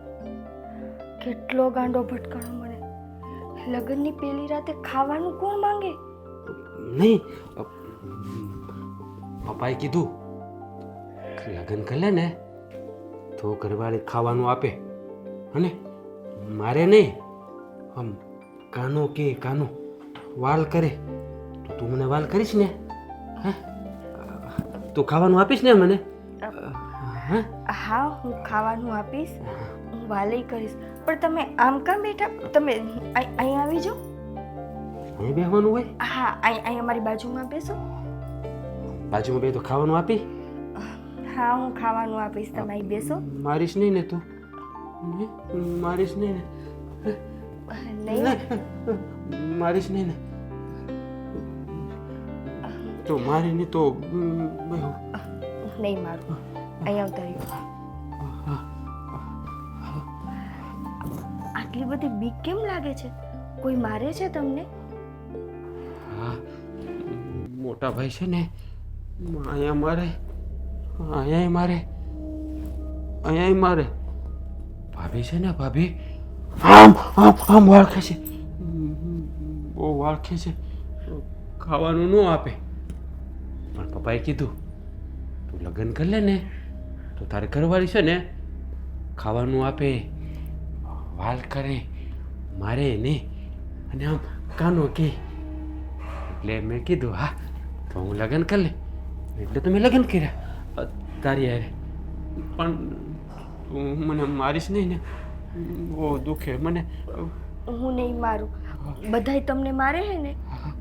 કેટલો ગાંડો ભટકાણો મને. લગ્નની પહેલી રાતે ખાવાનું કોણ માંગે? નહીં, પપ્પાએ કીધું લગ્ન કરી લે ને તો ઘરવાળી ખાવાનું આપે. અને મારે નહીં, આમ કાનો કે કાનો વાલ કરે તો તું મને વાલ કરીશ ને? હે તું ખાવાનું આપીશ ને મને? હા હા, હું ખાવાનું આપીશ, હું વાલય કરીશ. પણ તમે આમ કામ બેઠા? તમે અહીં આવી જાઓ. અહીં બેસવાનું હોય? હા, અહીં અમારી બાજુમાં બેસો. બાજુમાં બે તો ખાવાનું આપી? હા, હું ખાવાનું આપીશ, તમે અહીં બેસો. મારીશ નહીં ને તું? મારીશ નહીં ને? નહીં, મારીશ નહીં ને? તો મારી નહીં તો નહીં મારું. અહીં આવતા રહ્યો. આટલી બધી બીક કેમ લાગે છે? કોઈ મારે છે તમને? હા, મોટા ભાઈ છે ને, અહીંયા મારે, અહીંયા મારે, અહીંયા મારે. ભાભી છે ને, ભાભી આમ આમ આમ વાળખે છે, બહુ વાળખે છે. ખાવાનું ન આપે. પણ પપ્પાએ કીધું તું લગ્ન કરી લે ને તો તારે ઘરવાળી છે ને ખાવાનું આપે, વાલ કરે, મારે નહીં, અને આમ કાનો કે. એટલે મેં કીધું હા તો હું લગ્ન કરી લે. એટલે તો મેં લગ્ન કર્યા તારી હારે. પણ તું મને મારીશ નહીં ને? બહુ દુખે મને. હું નહીં મારું. બધાય તમને મારે છે ને,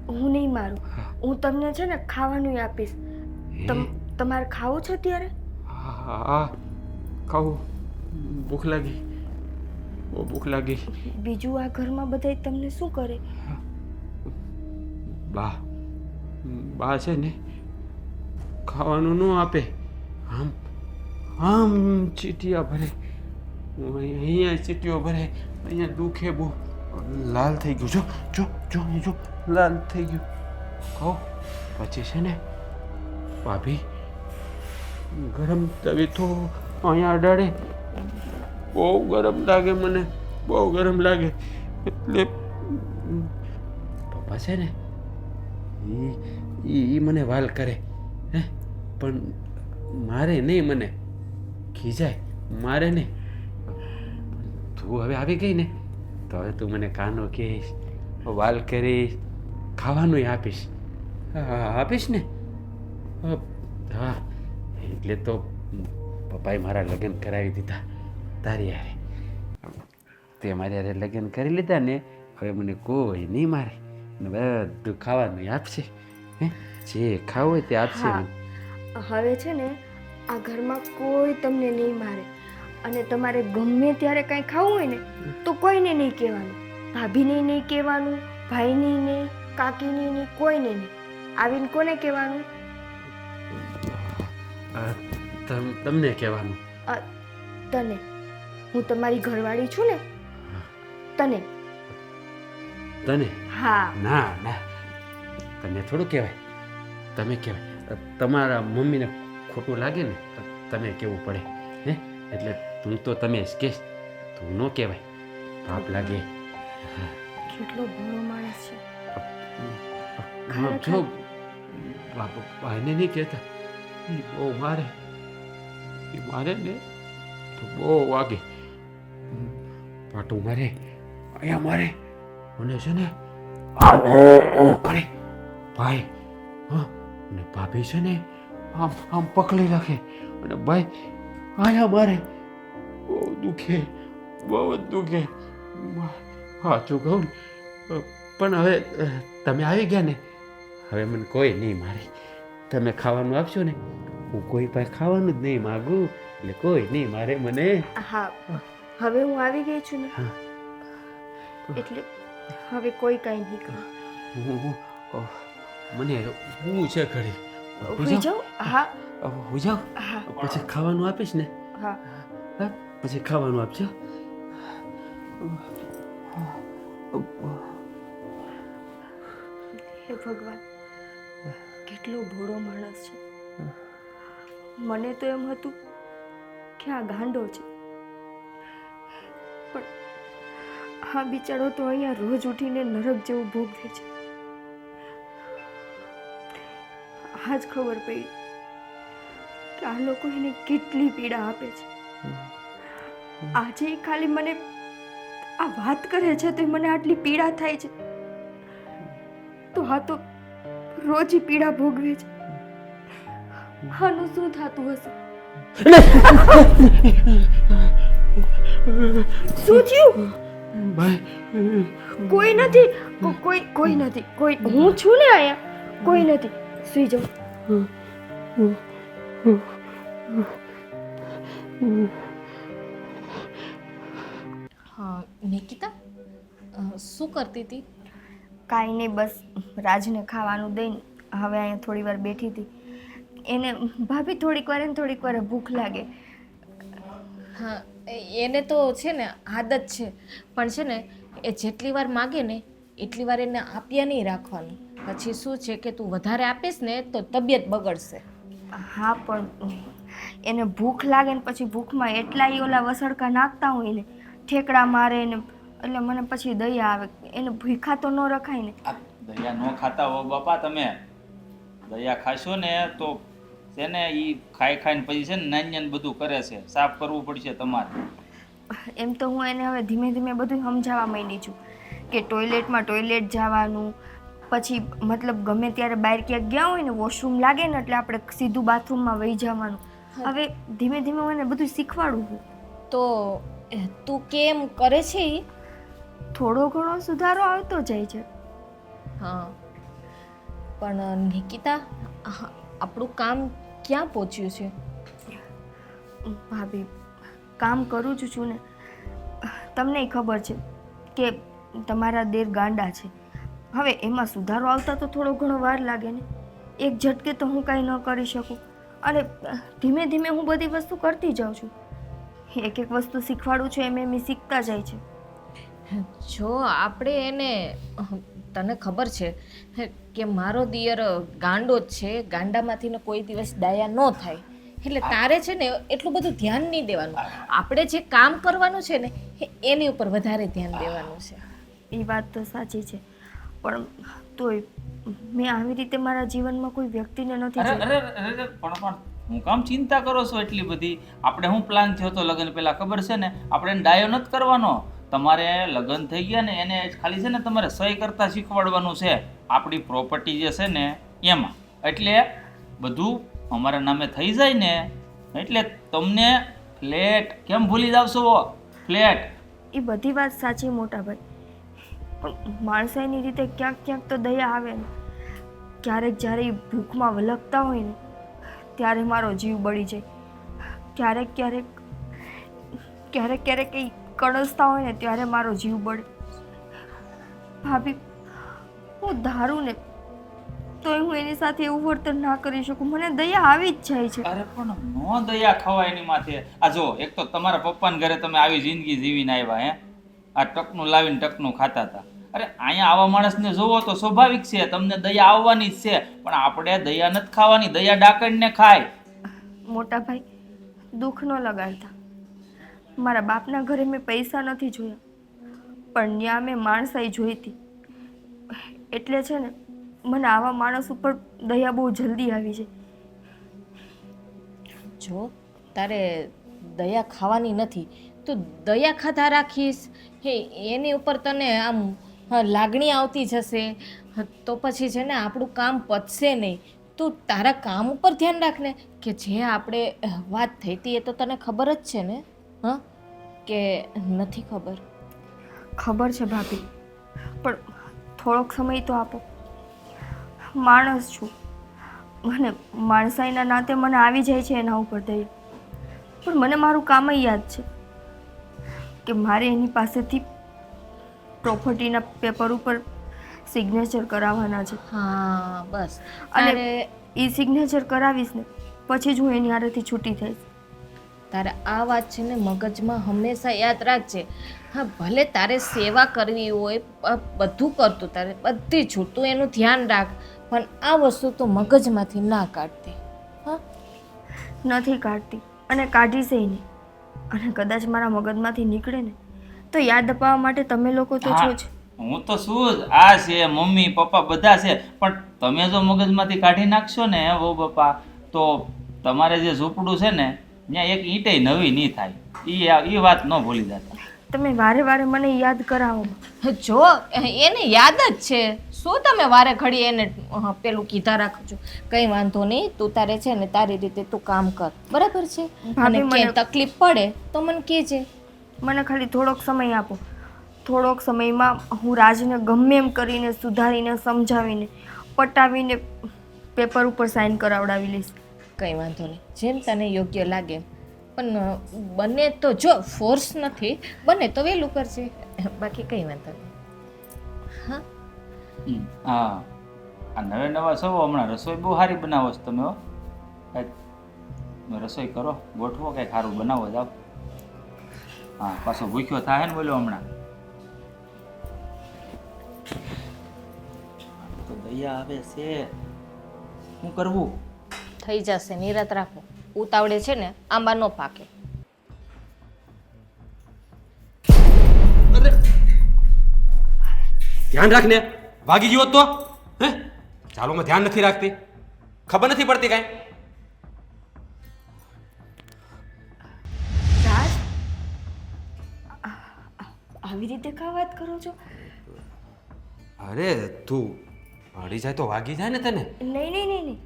હું નહીં મારું. હું તમને છે ને ખાવાનું આપીશ. તમારે ખાવું છે અત્યારે? હા ખાવું. ભૂખ લાગી, બહુ ભૂખ લાગી. બીજું આ ઘરમાં બધાય તમને શું કરે? બા બા છે ને ખાવાનું ન આપે, આમ આમ ચીટીયા ભરે, અહીંયા ચીટીઓ ભરે, અહીંયા દુખે બહુ. લાલ થઈ ગયું, જો જો જો જો લાલ થઈ ગયું. ખાઓ. પછી છે ને ભાભી ગરમ તવી તો અહીંયા અડાડે, બહુ ગરમ લાગે મને, બહુ ગરમ લાગે. એટલે પપ્પા છે ને એ મને વાલ કરે, હે, પણ મારે નહીં, મને ખીજાય, મારે નહીં. તું હવે આવી ગઈ ને તો હવે તું મને કાનો કહીશ, વાલ કરીશ, ખાવાનું આપીશ. આપીશ ને? હા, એટલે તો પપ્પાએ મારા લગ્ન કરાવી દીધા તારી હારે. તે મારી હારે લગ્ન કરી લીધા ને, હવે મને કોઈ નહીં મારે ને બધું ખાવાનું આપશે. હે, જે ખાવું હોય તે આપશે. હવે છે ને આ ઘરમાં કોઈ તમને નહીં મારે. અને તમારે ગમે ત્યારે કાંઈ ખાવું હોય ને તો કોઈને નહીં કહેવાનું. ભાભીને નહીં કહેવાનું, ભાઈને નહીં, કાકીને નહીં, કોઈને નહીં. આવીને કોને કહેવાનું? તમને કહેવાનું. તને. હું તમારી ઘરવાળી છું ને, તને. તને? હા. ના ના, તને થોડું કહેવાય, તમે કહેવાય. તમારા મમ્મીને ખોટું લાગે ને તો તમે કહેવું પડે. હે, એટલે તું તો તમે જ કહેશ, તું ન કહેવાય, પાપ લાગે. કેટલો ભોળો માણસ છે. ખારા જો ભાઈને નહીં કહેતા એ બહુ મારે ને તો બહુ વાગે પાટું મારે અહીંયા મારે મને છે ને અરે ભાઈ હા અને ભાભી છે ને આમ આમ પકડી રાખે અને ભાઈ અહીંયા મારે બહુ દુખે બહુ જ દુખે સાચું કહું ને પણ હવે તમે આવી ગયા ને હવે મને કોઈ નહીં મારે તમે ખાવાનું આપશો ને હું કોઈ પાસે ખાવાનું જ નહીં માગું એટલે કોઈ નહીં મારે મને હા હવે હું આવી ગઈ છું ને હા. એટલે હવે કોઈ કાંઈ નહીં કરે. મને હું છે ઘડી હુઈ જાઉં? હા હું જાઉં હા પછી ખાવાનું આપીશ ને હા હા, પછી ખાવાનું આપજો હે ભગવાન કેટલો ભોળો માણસ છે. મને તો એમ હતું કે આ ગાંડો છે, પણ આ બિચારો તો અહીંયા રોજ ઉઠીને નરક જેવું ભોગવે છે. આજ ખબર પડી કે આ લોકો એને કેટલી પીડા આપે છે. આજે ઈ ખાલી મને આ વાત કરે છે તો મને આટલી પીડા થાય છે, તો આ તો રોજ ઈ પીડા ભોગવે છે. આનું શું થતું હશે? શું થયું? ભાઈ કોઈ નથી, કોઈ નથી, કોઈ હું છું ને અહીંયા, કોઈ નથી. સુઈ જાઓ. હા નિકિતા શું કરતી હતી? કાંઈ નહીં, બસ રાજને ખાવાનું દઈને હવે અહીંયા થોડી વાર બેઠી હતી. એને ભાભી થોડીક વાર ભૂખ લાગે. હા એને તો છે ને આદત છે, પણ છે ને એ જેટલી વાર માગે ને એટલી વાર એને આપ્યા નહીં રાખવાનું. પછી શું છે કે તું વધારે આપીશ ને તો તબિયત બગડશે. હા પણ એને ભૂખ લાગે ને પછી ભૂખમાં એટલા ઈ ઓલા વસડકા નાખતા હોય ને, ઠેકડા મારે ને, એટલે મને પછી દયા આવે. એને ભૂખા તો ન રખાય ને. આ દયા ન ખાતા હો બાપા તમે. દયા ખાશો ને તો છે ને એ ખાઈને પછી છે ને નાન્યન બધું કરે છે, સાફ કરવું પડશે તમારે. એમ તો હું એને હવે ધીમે ધીમે બધું સમજાવવા માંડી છું કે ટોયલેટ જવાનું, પછી મતલબ ગમે ત્યારે બહાર ક્યાંક ગયા હોય ને વોશરૂમ લાગે ને એટલે આપણે સીધું બાથરૂમમાં વહી જવાનું. હવે ધીમે ધીમે મને બધું શીખવાડું છું. તો તું કેમ કરે છે ઈ? થોડો ઘણો સુધારો આવતો જાય છે. હા પણ નિકિતા આપણું કામ ક્યાં પહોંચ્યું છે? ભાભી કામ કરું જ છું ને. તમને ખબર છે કે તમારા દેર ગાંડા છે. હવે એમાં સુધારો આવતા તો થોડો ઘણો વાર લાગે ને. એક ઝટકે તો હું કાંઈ ન કરી શકું, અને ધીમે ધીમે હું બધી વસ્તુ કરતી જાઉં છું. એક એક વસ્તુ શીખવાડું છું એમ એ શીખતા જાય છે. જો આપણે એને, તને ખબર છે કે મારો દિયર ગાંડો જ છે, ગાંડામાંથી ને કોઈ દિવસ ડાયા ન થાય. એટલે તારે છે ને એટલું બધું ધ્યાન નહીં દેવાનું. આપણે જે કામ કરવાનું છે ને એની ઉપર વધારે ધ્યાન દેવાનું છે. એ વાત તો સાચી છે, પણ તોય મેં આવી રીતે મારા જીવનમાં કોઈ વ્યક્તિને નથી અરે જોઈ. અરે અરે પણ હું કામ ચિંતા કરો છો એટલી બધી? આપણે શું પ્લાન થયો તો લગ્ન પહેલા ખબર છે ને? આપણે એને ડાયો નથી કરવાનો. તમારે લગ્ન થઈ ગયા ને એને ખાલી છે ને તમારે સહી કરતા શીખવાડવાનું છે આપણી પ્રોપર્ટી જે છે ને એમાં. એટલે બધું અમારા નામે થઈ જાય ને એટલે તમને ફ્લેટ કેમ ભૂલી જાવશો? ફ્લેટ. એ બધી વાત સાચી મોટા ભાઈ, પણ માણસાઈની રીતે ક્યાંક ક્યાંક તો દયા આવે ને. ક્યારેક જ્યારે એ ભૂખમાં વલખતા હોય ને ત્યારે મારો જીવ બળી જાય. ક્યારેક એ કણસતા હોય ને ત્યારે મારો જીવ બળે. ભાભી હું ધારું ને તોય હું એની સાથે એવું વર્તન ના કરી શકું. મને દયા આવી જ જાય છે. અરે પણ નો દયા ખવાય એની માથે. આ જો એક તો તમારા પપ્પાના ઘરે તમે આવી જિંદગી જીવીને આવ્યા હે, આ ટકનું લાવીને ટકનું ખાતા હતા. અરે અહીંયા આવા માણસને જોવો તો સ્વાભાવિક છે તમને દયા આવવાની જ છે, પણ આપણે દયા નથી ખાવાની. દયા ડાકણને ખાય. મોટા ભાઈ દુઃખ ન લગાડતા. મારા બાપના ઘરે મેં પૈસા નથી જોયા, પણ ત્યાં મેં માણસાઈ જોઈ હતી. એટલે છે ને મને આવા માણસ ઉપર દયા બહુ જલ્દી આવી છે. જો તારે દયા ખાવાની નથી, તું દયા ખાધા રાખીશ એની ઉપર તને આમ લાગણી આવતી જશે તો પછી છે ને આપણું કામ પતશે નહીં. તું તારા કામ ઉપર ધ્યાન રાખ ને, કે જે આપણે વાત થઈ હતી એ તો તને ખબર જ છે ને, હા કે નથી ખબર? ખબર છે ભાભી, પણ થોડોક સમય તો આપો. માણસ છું, મને માણસાઈના નાતે મને આવી જાય છે એના ઉપર દયા, પણ મને મારું કામ યાદ છે કે મારે એની પાસેથી પ્રોપર્ટીના પેપર ઉપર સિગ્નેચર કરાવવાના છે. હા બસ. અને એ સિગ્નેચર કરાવીશ ને પછી જ હું એની હારેથી છૂટી થઈશ. તારે આ વાત છે ને મગજમાં હંમેશા યાદ રાખજે. હા ભલે તારે સેવા કરવી હોય, બધું કરતું તારે બધી છૂટ, તું એનું ધ્યાન રાખ, પણ આ વસ્તુ તો મગજમાંથી ના કાઢતી. હા નથી કાઢતી અને કાઢીશ નહીં. અને કદાચ મારા મગજમાંથી નીકળે ને તો યાદ અપાવવા માટે તમે લોકો તો છો જ. હું તો શું જ, આ છે મમ્મી પપ્પા બધા છે, પણ તમે જો મગજમાંથી કાઢી નાખશો ને વો બાપા, તો તમારે જે ઝૂંપડું છે ને ત્યાં એક ઈંટે નવી નહીં થાય. એ વાત ન ભૂલી જતા. તમે વારે વારે મને યાદ કરાવો. જો એને યાદ જ છે, શું તમે વારે ઘડી એને પેલું કીધા રાખો છો? કંઈ વાંધો નહીં, તું તારે છે ને તારી રીતે તું કામ કર, બરાબર છે? અને ક્યાંય તકલીફ પડે તો મને કહેજે. મને ખાલી થોડોક સમય આપો. થોડોક સમયમાં હું રાજને ગમે એમ કરીને સુધારીને સમજાવીને પટાવીને પેપર ઉપર સાઇન કરાવડાવી લઈશ. કંઈ વાંધો નહીં, જેમ તને યોગ્ય લાગે. પણ બને તો જો ફોર્સ નથી, બને તો વહેલું કરજે, બાકી કંઈ વાંધો નહીં. હા હા, આ નવે નવા છો હમણાં રસોઈ બહુ સારી બનાવો છો તમે. હો કાંઈક રસોઈ કરો, ગોઠવો, કંઈક સારું બનાવો જાઓ. હા પાછો ભૂખ્યો થાય ને બોલો હમણાં તો દયા આવે છે, શું કરવું? થઈ જશે, નિરાત રાખો. ઉતાવળે છે ને આંબા નો પાકે. ધ્યાન રાખને, વાગી ગયો તો હે? ચાલો મેં ધ્યાન નથી રાખતી, ખબર નથી પડતી કાંઈ. રાજ, આવી રીતે કા વાત કરો છો? અરે તું અડી જાય તો વાગી જાય ને તને. નહીં નહીં નહીં નહીં,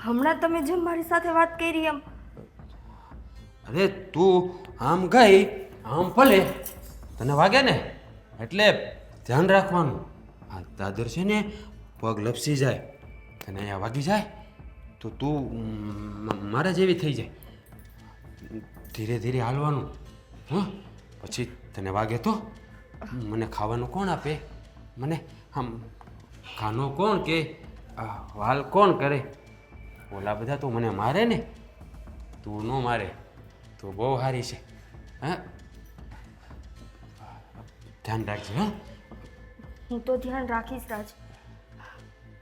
હમણાં તમે જેમ મારી સાથે વાત કરી એમ. અરે તું આમ ગઈ આમ ભલે તને વાગે ને, એટલે ધ્યાન રાખવાનું. આ દાદર છે ને પગ લપસી જાય, તને અહીંયા વાગી જાય તો તું મારા જેવી થઈ જાય. ધીરે ધીરે હાલવાનું. હા પછી તને વાગે તો મને ખાવાનું કોણ આપે? મને આમ ખાનો કોણ કે વાલ કોણ કરે? ઓલા બધા તો મને મારે ને, તું ન મારે તો બહુ સારી છે. હા ધ્યાન રાખજે. હા હું તો ધ્યાન રાખીશ રાજ,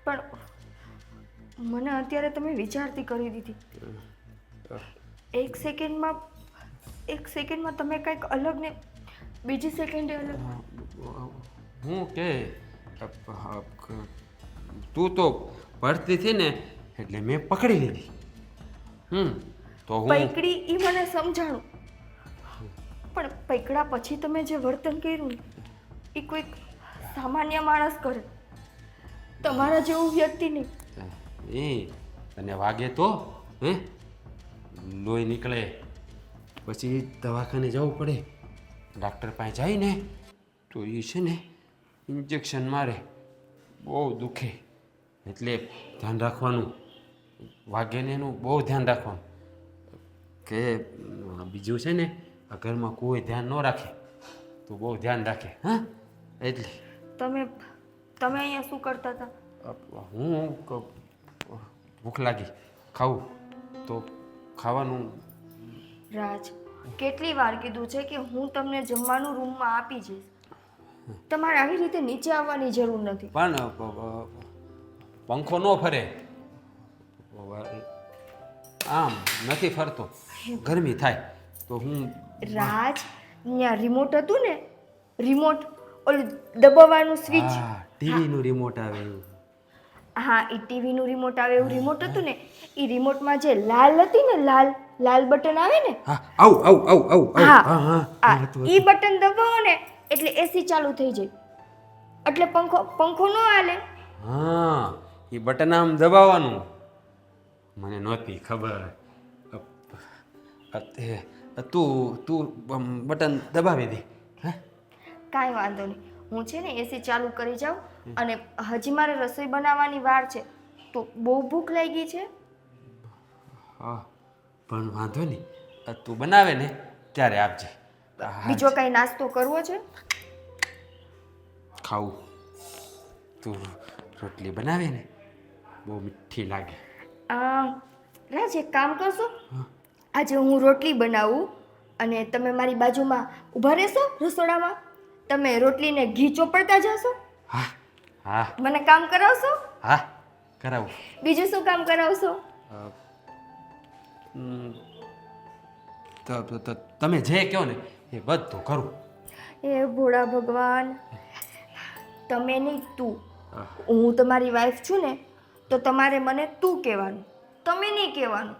પણ મને અત્યારે તમે વિચારતી કરી દીધી. એક સેકન્ડમાં તમે કંઈક અલગ ને બીજી સેકન્ડે અલગ. હું કે તું તો પડતી હતી ને એટલે મેં પકડી લીધી. તો હું પકડી એ મને સમજાણું, પણ પકડા પછી તમે જે વર્તન કર્યું ને એ કોઈક સામાન્ય માણસ કરે, તમારા જેવું વ્યક્તિ નહીં. એ તને વાગે તો હે લોહી નીકળે, પછી દવાખાને જવું પડે. ડાક્ટર પાસે જાય ને તો એ છે ને ઇન્જેક્શન મારે, બહુ દુખે. એટલે ધ્યાન રાખવાનું, વાગે ને એનું બહુ ધ્યાન રાખવાનું. કે બીજું છે ને આ ઘરમાં કોઈ ધ્યાન ન રાખે તો બહુ ધ્યાન રાખે. હા એટલે તમે અહીંયા શું કરતા હતા? હું ભૂખ લાગી, ખાવું તો ખાવાનું. રાજ, કેટલી વાર કીધું છે કે હું તમને જમવાનું રૂમમાં આપી જઈશ, તમારે આવી રીતે નીચે આવવાની જરૂર નથી. પણ પંખો ન ફરે, આમ નથી ફરતો, ગરમી થાય તો હું. રાજ, ત્યાં રિમોટ હતું ને, રિમોટ ઓલું દબાવવાનું સ્વિચ, ટીવી નું રિમોટ આવે એવું. હા એ ટીવીનું રિમોટ આવે એવું રિમોટ હતું ને, એ રિમોટમાં જે લાલ હતી ને, લાલ લાલ બટન આવે ને, હા આવ આવ આવ આવ હા આ ઈ બટન દબાવો ને એટલે એસી ચાલુ થઈ જાય, એટલે પંખો ન હાલે. હા એ બટન આમ દબાવવાનું, મને નહોતી ખબર. તું બટન દબાવી દે. હે કાંઈ વાંધો નહીં, હું છે ને એસી ચાલુ કરી જાઉં. અને હજી મારે રસોઈ બનાવવાની વાર છે, તો બહુ ભૂખ લાગી છે. હા પણ વાંધો નહીં, તું બનાવે ને ત્યારે આપજે. બીજો કાંઈ નાસ્તો કરવો છે? ખાવું. તું રોટલી બનાવે ને બહુ મીઠી લાગે. રાજ એક કામ કરશો, આજે હું રોટલી બનાવું અને તમે મારી બાજુમાં ઊભા રહેશો રસોડામાં, તમે રોટલીને ઘી ચોપડતા જશો. હા હા મને કામ કરાવશો? હા કરાવું. બીજું શું કામ કરાવશો? તો તમે જે કહો ને એ બધું કરું. એ ભોળા ભગવાન, તમે નહીં તું. હું તમારી વાઈફ છું ને, તો તમારે મને તું કહેવાનું, તમે નહીં કહેવાનું.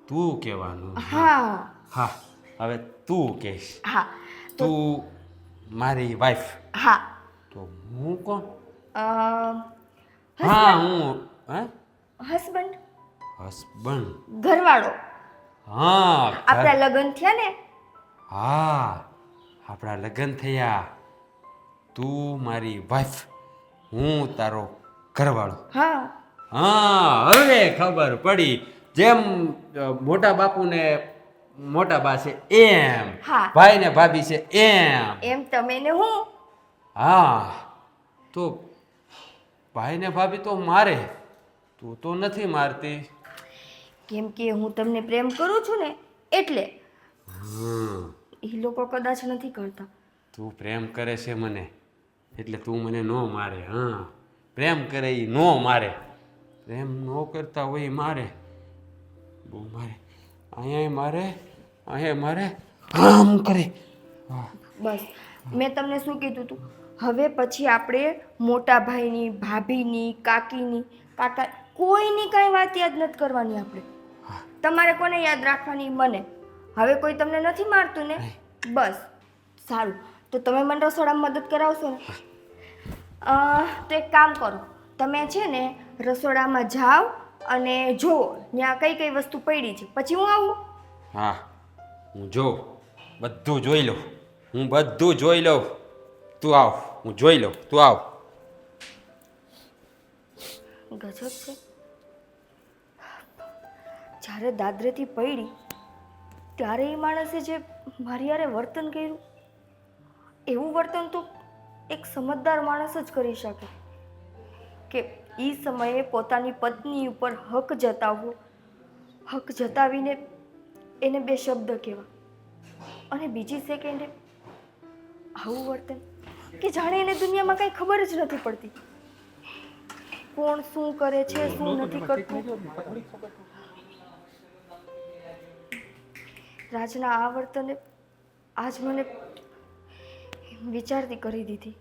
તું કહેવાનું. હા હા હવે તું કહેશ. હા તું મારી વાઈફ. હા તો હું કોણ? હસબન્ડ. હું હસબન્ડ હસબન્ડ. ઘરવાળો. હા આપણા લગ્ન થયા ને. હા આપણા લગ્ન થયા. તું મારી વાઈફ, હું તારો ઘરવાળો. હા હા હવે ખબર પડી. જેમ મોટા બાપુને મોટા બા છે એમ, હા. ભાઈ ને ભાભી છે એમ. એમ તમે ને હું. હા તો ભાઈ ને ભાભી તો મારે, તું તો નથી મારતી. કેમ કે હું તમને પ્રેમ કરું છું ને એટલે. એ લોકો કદાચ નથી કરતા. તું પ્રેમ કરે છે મને એટલે તું મને ન મારે. હા પ્રેમ કરે એ ન મારે, પ્રેમ ન કરતા હોય એ મારે. બહુ મારે, અહીંયા મારે, અહીંયા મારે, આમ કરે. બસ મેં તમને શું કીધું હતું, હવે પછી આપણે મોટા ભાઈની, ભાભીની, કાકીની, કાકા કોઈની કાંઈ વાત યાદ નથી કરવાની આપણે. તમારે કોને યાદ રાખવાની? મને. હવે કોઈ તમને નથી મારતું ને? બસ સારું, તો તમે મને રસોડામાં મદદ કરાવશો ને? તો એક કામ કરો, તમે છે ને રસોડામાં જાઓ અને જુઓ ત્યાં કઈ કઈ વસ્તુ પડી છે, પછી હું આવું. હા હું જોઉં, બધું જોઈ લઉં, હું બધું જોઈ લઉં. તું આવ, હું જોઈ લઉં, તું આવ. ગજબ છે, જ્યારે દાદરેથી પડી ત્યારે એ માણસે જે મારી યારે વર્તન કર્યું, એવું વર્તન તો એક સમજદાર માણસ જ કરી શકે. કે એ સમયે પોતાની પત્ની ઉપર હક જતાવવો, હક જતાવીને એને બે શબ્દ કહેવા, અને બીજી સેકન્ડે આવું વર્તન કે જાણે એને દુનિયામાં કંઈ ખબર જ નથી પડતી, કોણ શું કરે છે શું નથી કરતું. રાજના આ વર્તને આજ મને વિચારતી કરી દીધી.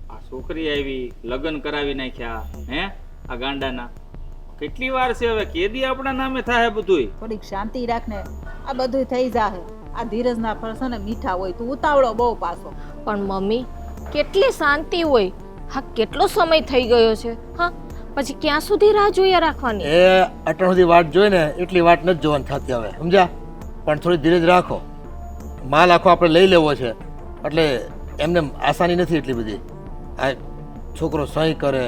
આ છોકરી આવી, લગ્ન કરાવી નાખ્યા, હે આ ગાંડાના. કેટલી વાર છે હવે, કેદી આપણા નામે થાય બધુંય. થોડીક શાંતિ રાખ ને, આ બધું થઈ જાહે. આ ધીરજના ફળ છે ને મીઠા હોય, તું ઉતાવળો બહુ પાછો. પણ મમ્મી કેટલી શાંતિ હોય. હા કેટલો સમય થઈ ગયો છે. હા પછી ક્યાં સુધી રાહ જોયા રાખવાની? એ અટણ સુધી વાટ જોઈ ને એટલી વાટ નથી જોવાની થતી હવે, સમજ્યા? પણ થોડી ધીરજ રાખો. માલ આખો આપણે લઈ લેવો છે એટલે એમને આસાની નથી એટલી બધી. આ છોકરો સહી કરે,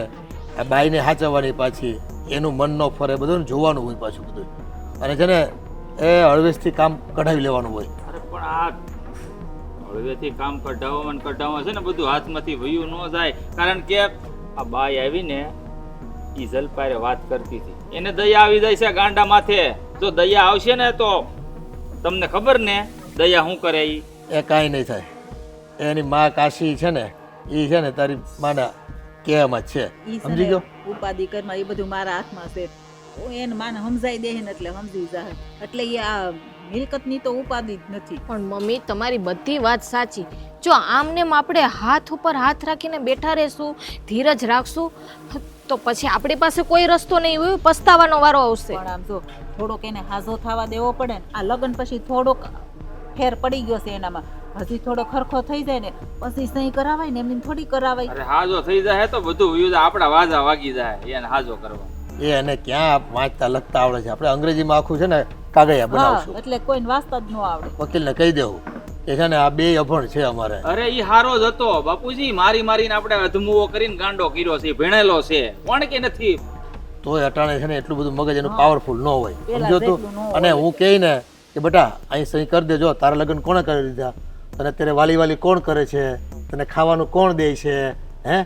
આ બાઈને સાચવવાની પાછી, એનું મન ન ફરે, બધું જોવાનું હોય પાછું બધું. અને છે ને એ હળવેશથી કામ કઢાવી લેવાનું હોય. અરે પણ આ હળવેથી કામ કઢાવવામાં છે ને બધું હાથમાંથી વયું ન જાય. કારણ કે આ બાઈ આવીને ઈ જલપારે વાત કરતી હતી, એને દયા આવી જાય છે ગાંડા માથે. જો દયા આવશે ને તો તમને ખબર ને દયા શું કરે ઈ. એ કાંઈ નહીં થાય. એની માં કાશી છે ને એ છે ને તારી માના કહેવામાં જ છે, ઈ સમજી ગયો? ઉપાધિ કરમાં એ બધું મારા હાથમાં છે. હું એને માને સમજાઈ દે ને એટલે સમજી જાય. એટલે એ આ મિલકતની તો ઉપાધિ જ નથી. પણ મમ્મી તમારી બધી વાત સાચી. જો આમનેમ આપણે હાથ ઉપર હાથ રાખીને બેઠા રહેશું, ધીરજ રાખશું, તો પછી આપણી પાસે કોઈ રસ્તો નહીં હોય, પસ્તાવાનો વારો આવશે. પણ આમ જો થોડોક એને હાજો થવા દેવો પડે ને. આ લગ્ન પછી થોડોક ફેર પડી ગયો છે એનામાં. હજી થોડો ખરખો થઈ જાય ને પછી સહી કરાવાય ને એમની થોડી કરાવાય. અરે હાજો થઈ જાય તો બધું વયું જાય, આપણા વાજા વાગી જાય એને હાજો કરવા. એ એને ક્યાં વાંચતા લખતા આવડે છે? આપણે અંગ્રેજીમાં આખું છે ને કાગળિયા હા, બનાવશું. એટલે કોઈને વાંચતા જ ન આવડે. વકીલને કહી દેવું કે છે ને આ બે અભણ છે અમારે. અરે ઈ હારો જ હતો બાપુજી, મારીને આપણે અધમુઓ કરીને ગાંડો કર્યો છે, ભણેલો છે, કોણ કે નથી. તોય અટાણે છે ને એટલું બધું મગજ એનું પાવરફુલ ન હોય, પેલા સમજો તું. જેટલું ન અને હું કહી ને કે બેટા અહીં સહી કરી દેજો, તારા લગ્ન કોણે કરી દીધા, તને અત્યારે વાલી કોણ કરે છે, તને ખાવાનું કોણ દે છે, હે?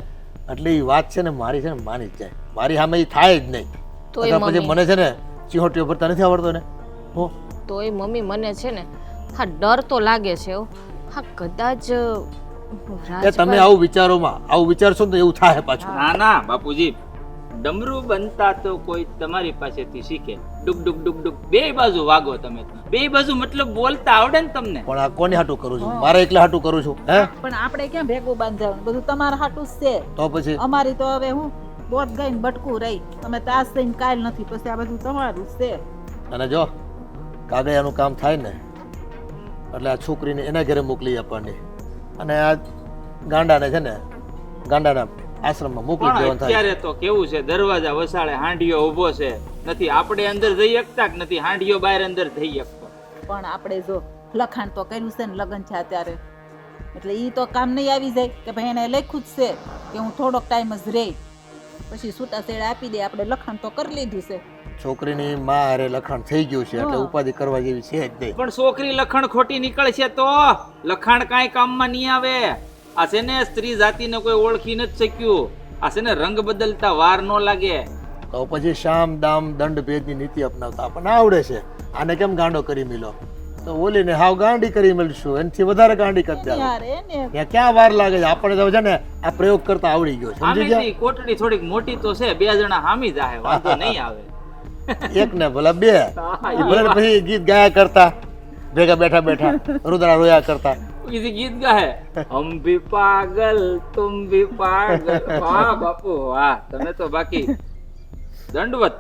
એટલે એ વાત છે ને મારી છે ને માની જ જાય. મારી સામે એ થાય જ નહીં. તોય પછી મને છે ને ચીહોટીઓ ભરતા નથી આવડતો ને. હો તોય મમ્મી મને છે ને હા ડર તો લાગે છે હો. હા કદાચ એ તમે આવું વિચારોમાં આવું વિચારશો ને તો એવું થાય પાછું. ના ના બાપુજી, ડમરું બનતા તો કોઈ તમારી પાસેથી શીખે. ડુક ડુક ડુક ડુક બે બાજુ વાગો તમે, બે બાજુ મતલબ બોલતા આવડે ને તમને. પણ આ કોની હાટું કરું છું? મારે એકલા હાટું કરું છું, હે? પણ આપણે ક્યાં ભેગું બાંધવાનું? બધું તમારા હાટું જ છે. તો પછી અમારી તો હવે હું બોટ ગઈને બટકું રહી. તમે તાસ થઈને કાલ નથી, પછી આ બધું તમારું જ છે. અને જો કાગળિયાનું કામ થાય ને એટલે આ છોકરીને એના ઘરે મોકલી આપવાની અને આ ગાંડાને છે ને ગાંડાના આશ્રમમાં મોકલી પણ દેવાનું થાય. અત્યારે તો કેવું છે, દરવાજા વસાડે હાંડિયો ઊભો છે, નથી આપણે અંદર જઈ શકતા કે નથી હાંડિયો બહાર અંદર જઈ શકતો. પણ આપણે જો લખાણ તો કર્યું છે ને લગ્ન છે અત્યારે, એટલે ઈ તો કામ નહીં આવી જાય કે ભાઈ એને લખ્યું જ છે કે હું થોડોક ટાઈમ જ રહી, પછી છૂટાછેડા આપી દે. આપણે લખાણ તો કરી લીધું છે. છોકરીની માં હારે લખાણ થઈ ગયું છે એટલે ઉપાધિ કરવા જેવી છે જ નહીં. પણ છોકરી લખણ ખોટી નીકળશે તો લખાણ કાંઈ કામમાં નહીં આવે. આ છે ને સ્ત્રી જાતિને કોઈ ઓળખી નથી શક્યું. આ છે ને રંગ બદલતા વાર ન લાગે. તો પછી શામ દામ દંડ ભેદની નીતિ અપનાવતા આપણને આવડે છે. આને કેમ ગાંડો કરી મિલો? તો ઓલીને હાવ ગાંડી કરી મળશું, એનાથી વધારે ગાંડી કરી દે. યાર એને ત્યાં ક્યાં વાર લાગે છે? આપણને તો છે ને આ પ્રયોગ કરતા આવડી ગયો, સમજી ગયા? આમેથી કોટડી થોડીક મોટી તો છે, બે જણા હામી જાહે, વાંધો નહીં આવે. એક ને ભલા બે, ઈ ભલે પછી ગીત ગાયા કરતા ભેગા બેઠા બેઠા રુદરા રોયા કરતા. किसी गीत गाए हम भी पागल तुम भी पागल. वाह बापू वाह, તમે તો બાકી દંડવત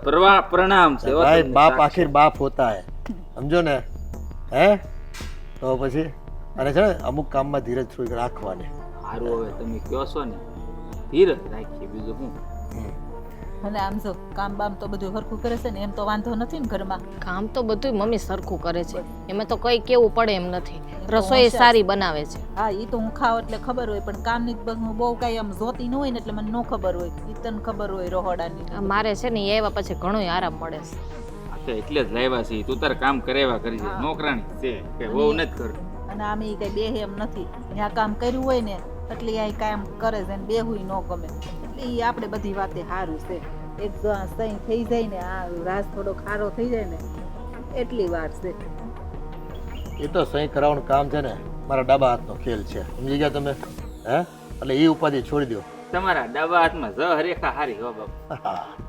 પ્રણામ છે. ભાઈ બાપ આખિર બાપ હોતા હે, સમજો ને, હે? તો પછી અને છે ને અમુક કામમાં ધીરજ થોડી રાખવાની. સારું હવે તમે કહો છો ને, ધીરજ રાખીએ, બીજું શું. અને આમ જો કામ બામ તો બધું સરખું કરે છે ને, એમ તો વાંધો નથી ને ઘરમાં. કામ તો બધું મમ્મી સરખું કરે છે, એમાં તો કઈ કેવું પડે એમ નથી. રસોઈ સારી બનાવે છે. હા ઈ તો હું ખાવ એટલે ખબર હોય, પણ કામની હું બહુ કાંઈ આમ જોતી ન હોય ને એટલે મને ન ખબર હોય. ઈ તને ખબર હોય રહોડાની. આ મારે છે ને એ આવ્યા પછી ઘણો આરામ મળે છે. આ તો એટલે જ લાવ્યા છીએ, તું તાર કામ કરેવા કરજે. નોકરાણી છે કે બહુ નથી કરતી. અને આમ ઈ કઈ બેહે એમ નથી. જ્યાં કામ કર્યું હોય ને એટલે આ કામ કરે છે ને બેહુંય ન ગમે. એટલે ઈ આપણે બધી વાતે સારું છે. એક જો આ સહી થઈ જાય ને, આ રાસ થોડો ખારો થઈ જાય ને એટલી વાર છે. એ તો સહી કરાવવાનું કામ છે ને મારા ડાબા હાથનો ખેલ છે, સમજી ગયા તમે? હે? એટલે એ ઉપાધિ છોડી દો. તમારા ડાબા હાથમાં જ રેખા હારી હો બાપુ,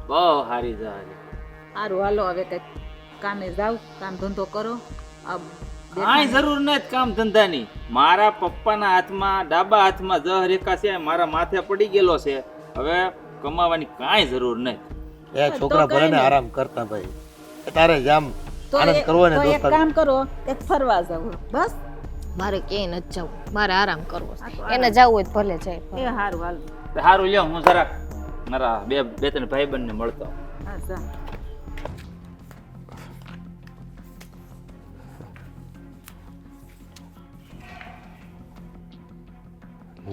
બહુ હારી જ હારી. સારું હાલો હવે કઈક કામે જાવ, કામ ધંધો કરો. આ કાંઈ જરૂર નથી કામ ધંધાની. મારા પપ્પાના હાથમાં ડાબા હાથમાં જ રેખા છે, મારા માથે પડી ગયેલો છે. હવે કમાવાની કાંઈ જરૂર નથી. એ છોકરા ભલે ને આરામ કરતા ભાઈ, તારે જામ તો આનંદ કરવો ને એક દોસ્ત. કામ કરો, એક ફરવા જાવ બસ. મારે ક્યાંય નથી જવું, મારે આરામ કરવો છે. એને જવું હોય તો ભલે જાય. એ સારું હાલ. સારું લ્યો, હું જરાક મારા બે ત્રણ ભાઈબંધને મળતો. હા જા.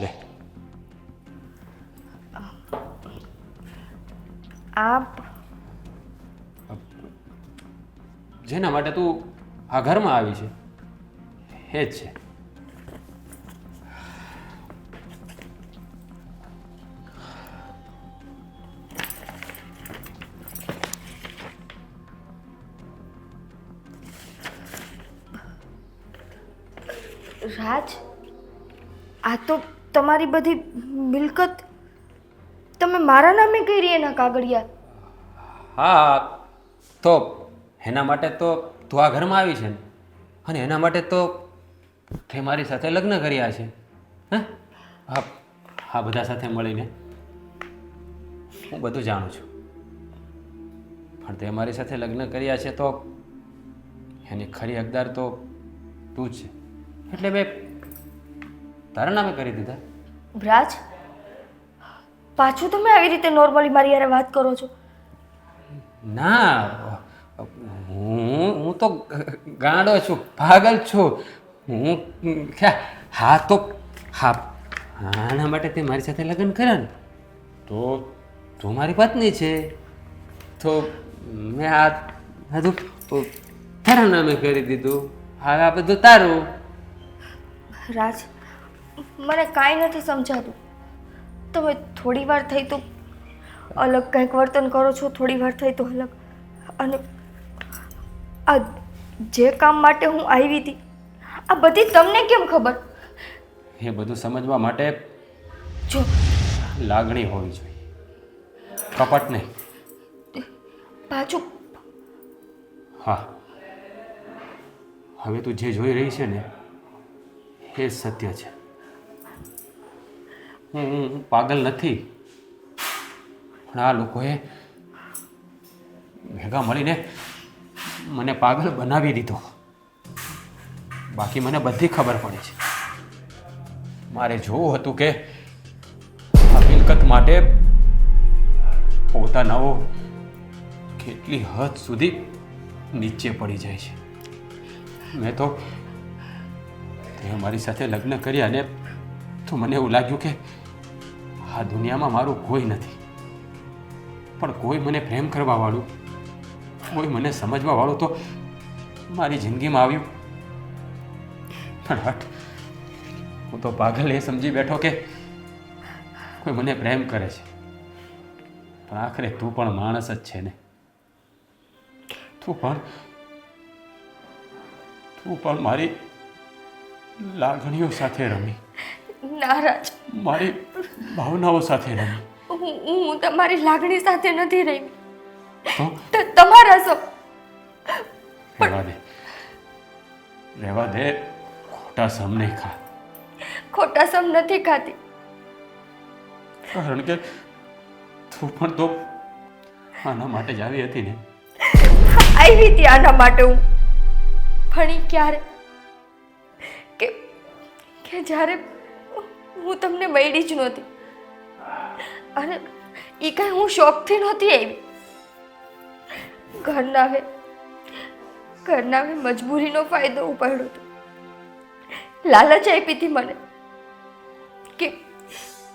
લે આપ જેના માટે તું આ ઘરમાં આવી છે એ જ છે. રાજ, આ તો તમારી બધી મિલકત તમે મારા નામે કરી એના કાગળિયા? હા તો એના માટે તો તું આ ઘરમાં આવી છે ને, અને એના માટે તો તે મારી સાથે લગ્ન કર્યા છે. હા હા હા, બધા સાથે મળીને. હું બધું જાણું છું, પણ તે મારી સાથે લગ્ન કર્યા છે તો એની ખરી હકદાર તો તું જ છે. એટલે મેં તારા નામે કરી દીધા. રાજ, પાછું તમે આવી રીતે નોર્મલી મારી યારે વાત કરો છો? ના, હું તો ગાંડો છું, પાગલ છું. હા તો હા, આના માટે તે મારી સાથે લગ્ન કર્યા ને તો તું મારી પત્ની છે, તો મેં આ બધું તારા નામે કરી દીધું. હવે આ બધું તારું. રાજ, મને કાંઈ નથી સમજાતું. તમે થોડી વાર થઈ તો અલગ કંઈક વર્તન કરો છો, થોડી વાર થઈ તો અલગ. અને આ જે કામ માટે હું આવી હતી, આ બધી તમને કેમ ખબર? એ બધું સમજવા માટે જો લાગણી હોવી જોઈએ, કપટ નહીં. પાછું હા, હવે તું જે જોઈ રહી છે ને એ સત્ય છે. હું પાગલ નથી, પણ આ લોકોએ ભેગા મળીને મને પાગલ બનાવી દીધો. બાકી મને બધી ખબર પડે છે. મારે જોવું હતું કે આ મિલકત માટે પોતાનાઓ કેટલી હદ સુધી નીચે પડી જાય છે. મેં તો તે મારી સાથે લગ્ન કર્યા ને તો મને એવું લાગ્યું કે આ દુનિયામાં મારું કોઈ નથી, પણ કોઈ મને પ્રેમ કરવાવાળું, કોઈ મને સમજવાવાળું તો મારી જિંદગીમાં આવ્યું. પણ હટ, હું તો પાગલ એ સમજી બેઠો કે કોઈ મને પ્રેમ કરે છે. પણ આખરે તું પણ માણસ જ છે ને. તું પણ મારી લાગણીઓ સાથે રમી, નારાજ, મારી ભાવનાઓ સાથે રમી. હું તમારી લાગણી સાથે નથી રહી. તો તમારા સૌ રહેવા દે, ખોટા સમ નહીં ખા. ખોટા સમ નથી ખાતી. કારણ કે તું પણ તો આના માટે જ આવી હતી ને. આવી હતી આના માટે હું, પણ ઈ ક્યારે કે જ્યારે હું તમને મળી જ નહોતી. અને એ કાંઈ હું શોખથી નહોતી આવી. ઘરનાવે મજબૂરીનો ફાયદો ઉપાડ્યો હતો. લાલચ આપી હતી મને કે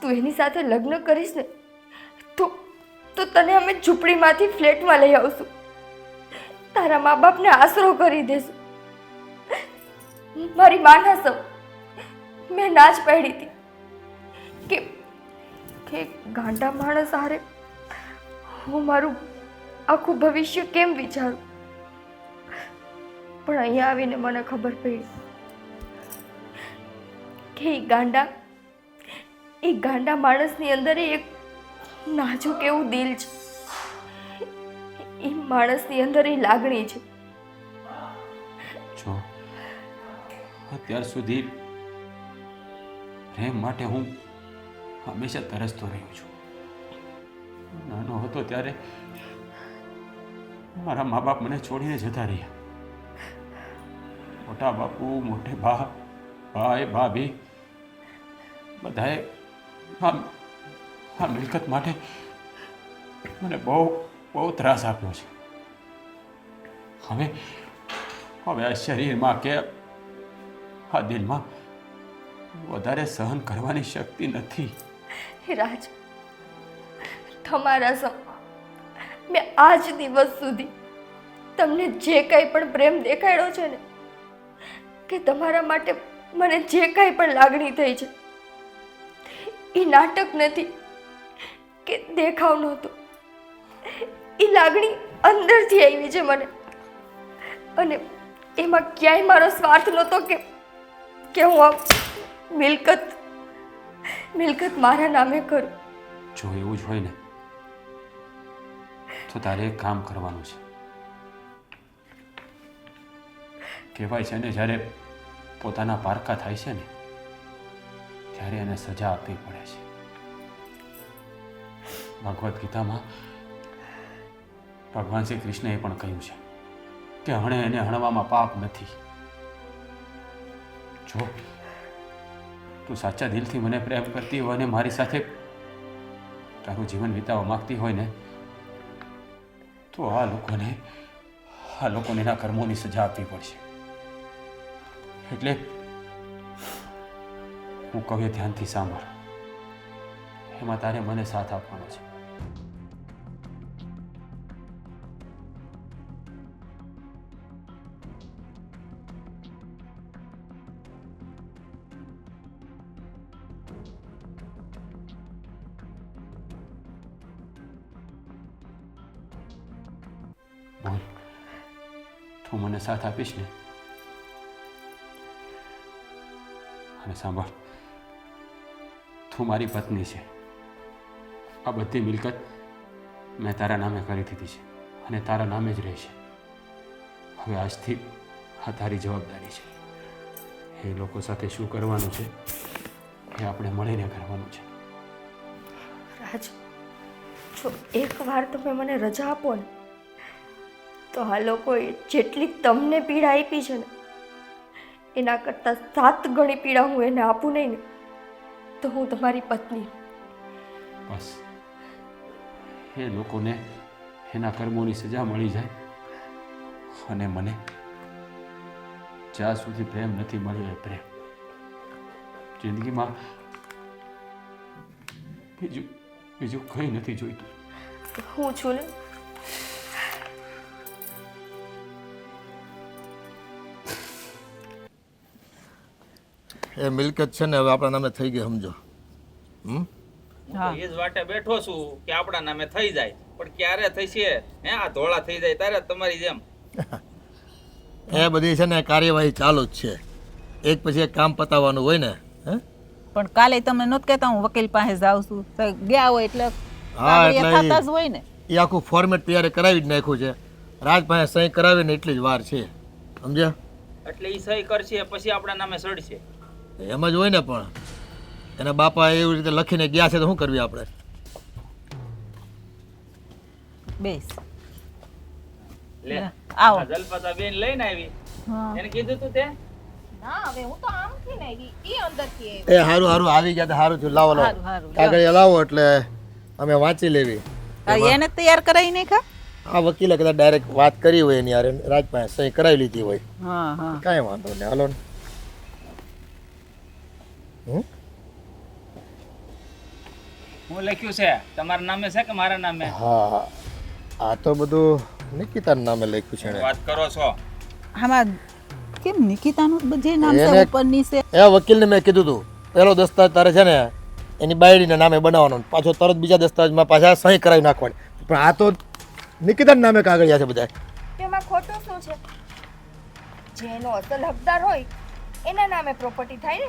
તું એની સાથે લગ્ન કરીશ ને તો તને અમે ઝૂંપડીમાંથી ફ્લેટમાં લઈ આવશું, તારા મા બાપને આશરો કરી દેશું. મારી માના સૌ મેં ના જ પાડી હતી કે ગાંડા માણસ હારે હું મારું આખું ભવિષ્ય કેમ વિચારું. પણ અહીંયા આવીને મને ખબર પડી કે એ ગાંડા માણસની અંદર એક નાજુક એવું દિલ છે. એ માણસની અંદર એ લાગણી છે. જો અત્યાર સુધી પ્રેમ માટે હું હંમેશા તરસતો રહ્યો છું. નાનો હતો ત્યારે મારા મા બાપ મને છોડીને જતા રહ્યા. મોટા બાપુ, મોટે ભાઈ, ભાભી બધાએ આ મિલકત માટે મને બહુ ત્રાસ આપ્યો છે. હવે આ શરીરમાં કે આ દિલમાં વધારે સહન કરવાની શક્તિ નથી. રાજ, તમારા સમ મેં આજ દિવસ સુધી તમને જે કંઈ પણ પ્રેમ દેખાડ્યો છે ને, કે તમારા માટે મને જે કંઈ પણ લાગણી થઈ છે, એ નાટક નથી કે દેખાવ નહોતો. એ લાગણી અંદરથી આવી છે મને. અને એમાં ક્યાંય મારો સ્વાર્થ નહોતો કે હું આ મિલકત મારા નામે કરું. જો એવું જ હોય ને તો તારે એક કામ કરવાનું છે. કહેવાય છે ને, જ્યારે પોતાના પારકા થાય છે ને ત્યારે એને સજા આપવી પડે છે. ભગવદ્ ગીતામાં ભગવાન શ્રી કૃષ્ણએ પણ કહ્યું છે કે હણે એને હણવામાં પાપ નથી. જો તું સાચા દિલથી મને પ્રેમ કરતી હોય અને મારી સાથે તારું જીવન વિતાવવા માંગતી હોય ને તો આ લોકોને એના કર્મોની સજા આપવી પડશે. એટલે હું કહું એ ધ્યાનથી સાંભળ. એમાં તારે મને સાથ આપવાનો છે. બોલ, તું મને સાથ આપીશ ને? અને સાંભળ, તું મારી પત્ની છે. આ બધી મિલકત મેં તારા નામે કરી દીધી છે અને તારા નામે જ રહેશે. હવે આજથી આ તારી જવાબદારી છે. એ લોકો સાથે શું કરવાનું છે એ આપણે મળીને કરવાનું છે. રાજ, જો એકવાર તમે મને રજા આપો ને તો આ લોકોએ જેટલી તમને પીડા આપી છે ને એના કરતાં 7 ગણી પીડા હું એને આપું નહીં ને તો હું તમારી પત્ની. બસ એ લોકોને એના કર્મોની સજા મળી જાય અને મને જ્યાં સુધી પ્રેમ નથી મળ્યો એ પ્રેમ જિંદગીમાં બીજું કંઈ નથી જોઈતું. હું છું ને. એ મિલકત છે ને હવે આપણા નામે થઈ ગઈ, સમજો. હા. એ જ વાટે બેઠો છું કે આપણા નામે થઈ જાય, પણ ક્યારે થશે? હે, આ ધોળા થઈ જાય ત્યારે તમારી જેમ. એ બધી છે ને કાર્યવાહી ચાલુ જ છે. એક પછી એક કામ પતાવવાનું હોય ને. હે, પણ કાલે તમને નહોત કહેતા હું વકીલ પાસે જાઉં છું, તો ગયા હોય એટલે હા, કાગળિયા એટલે થતા જ હોય ને. એ આખું ફોર્મેટ તૈયાર કરાવી જ નાખ્યું છે. રાજ પાસે સહી કરાવીને એટલી જ વાર છે, સમજ્યા? એટલે ઈ સહી કરશે પછી આપણા નામે સડશે. એમ જ હોય ને, પણ એના બાપા એવી રીતે લખીને ગયા છે તો શું કરવી આપણે? બેસ. લે, આવો. આ જલપતા બેન લઈને આવી. હા. એને કીધું તું તે? ના હવે હું તો આમથી ને ઈ અંદરથી આવી. એ હારું હારું આવી ગયા તો હારું થયું. લાવો હારું, લાવો હારું, કાગળિયા લાવો એટલે અમે વાંચી લેવી. આ એને તૈયાર કરાવી નાખા. આ વકીલે કદાચ ડાયરેક્ટ વાત કરી હોય એની યાર, રાજ પાસે સહી કરાવી લીધી હોય. હા હા. કાંઈ વાંધો નહીં, હાલો ને. હું લખ્યું છે તમારા નામે છે કે મારા નામે? હા, આ તો બધું નિકિતાના નામે લખ્યું છે એણે. વાત કરો છો? આમાં કેમ નિકિતાનું બધે નામ છે એને- ઉપર નીચે? એ વકીલને મેં કીધું હતું પહેલો દસ્તાવેજ તારે છે ને એની બાયડીના નામે બનાવવાનો, પાછો તરત બીજા દસ્તાવેજમાં પાછા સહી કરાવી નાખવાની. પણ આ તો નિકિતાના નામે કાગળિયા છે બધા. એમાં ખોટું શું છે? જેનો અસલ હકદાર હોય એના નામે પ્રોપર્ટી થાય ને.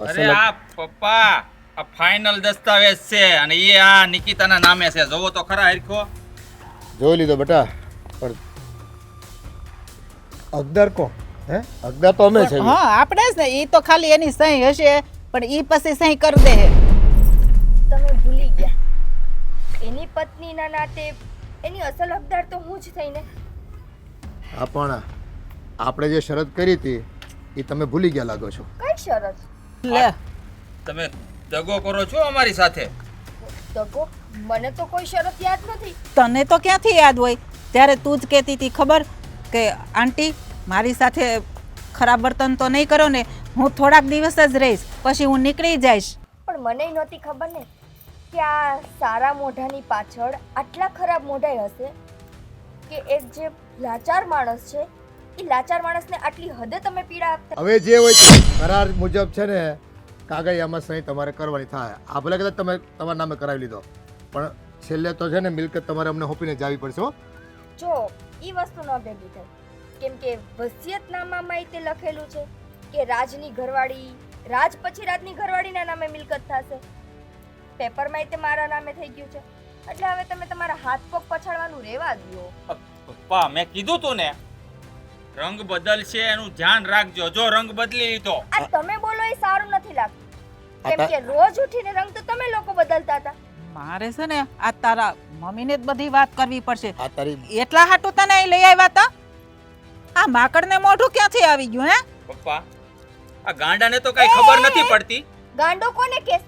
અરે આ પપ્પા, આ ફાઇનલ દસ્તાવેજ છે અને એ આ નિકિતાના નામે છે. જોવો તો ખરા હરખો. જોઈ લીધો બેટા, પણ હકદાર કોણ? હે, હકદાર તો અમે છે. હા આપણે જ ને. ઈ તો ખાલી એની સહી હશે પણ ઈ પછી સહી કરી દે હે. તમે ભૂલી ગયા એની પત્નીના નાતે એની અસલ હકદાર તો હું જ થઈને. હા, પણ આપણે જે શરત કરી હતી એ તમે ભૂલી ગયા લાગો છો. કઈ શરત? લે તમે દગો કરો છો અમારી સાથે? દગો? મને તો કોઈ શરત યાદ નથી. તને તો ક્યાંથી યાદ હોય? ત્યારે તું જ કહેતી હતી ખબર કે આંટી મારી સાથે ખરાબ વર્તન તો નહીં કરો ને, હું થોડાક દિવસ જ રહીશ પછી હું નીકળી જઈશ. પણ મને નહોતી ખબર ને કે આ સારા મોઢાની પાછળ આટલા ખરાબ મોઢાઈ હશે કે એક જે લાચાર માણસ છે એ લાચાર માણસને આટલી હદે તમે પીડા આપતા. હવે જે હોય તે કરાર મુજબ છે ને કાગળિયામાં સહી તમારે કરવાની થાય. આ ભલે કદાચ તમે તમારા નામે કરાવી લીધો પણ છેલ્લે તો છે ને મિલકત તમારે અમને હોપીને જાવી પડશે. હો, જો એ વસ્તુ ન ભેગી થાય કેમ કે વસિયતનામામાં તે લખેલું છે કે રાજની ઘરવાળી રાજ પછી રાજની ઘરવાળીના નામે મિલકત થશે. પેપરમાં તે મારા નામે થઈ ગયું છે એટલે હવે તમે તમારા હાથ પગ પછાડવાનું રહેવા દો. પપ્પા, મેં કીધું તું ને રંગ બદલશે એનું ધ્યાન રાખજો. જો રંગ બદલી લીધો આ તમે બોલો એ સારું નથી લાગતું કેમ કે રોજ ઉઠીને રંગ તો તમે લોકો બદલતા હતા. મારે છે ને આ તારા મમ્મીને જ બધી વાત કરવી પડશે. આ તારી એટલા હાટું તને અહીં લઈ આવ્યા તા? આ માકડને મોઢું ક્યાંથી આવી ગયું હે? પપ્પા, આ ગાંડાને તો કઈ ખબર નથી પડતી. ગાંડો કોને કેસ?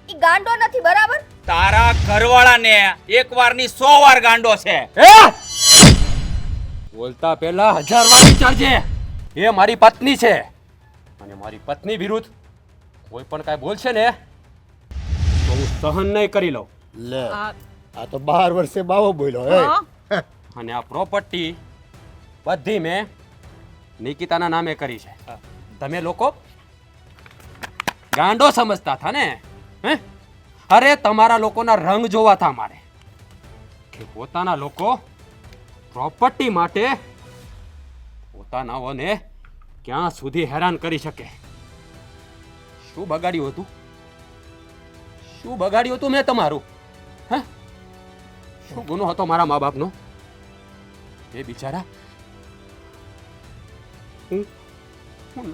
ઈ ગાંડો નથી બરાબર. તારા ઘરવાળાને એક વારની 100 વાર ગાંડો છે. બોલતા પહેલા 1000 વાર વિચારજે. એ મારી પત્ની છે અને મારી પત્ની વિરુદ્ધ કોઈ પણ કાંઈ બોલશે ને તો હું સહન નહીં કરી લઉં. લે આ આ તો 12 વર્ષે બાવો બોલ્યો હે. હા? અને આ પ્રોપર્ટી બધી મેં નિકિતાના નામે કરી છે. તમે લોકો ગાંડો સમજતા હતા ને? હે? અરે તમારા લોકોના રંગ જોવા હતા મારે કે પોતાના લોકો પ્રોપર્ટી માટે પોતાનાઓને ક્યાં સુધી હેરાન કરી શકે. શું બગાડ્યું હતું? શું બગાડ્યું હતું મેં તમારું? હે? શું ગુનો હતો મારા મા બાપનો? એ બિચારા હું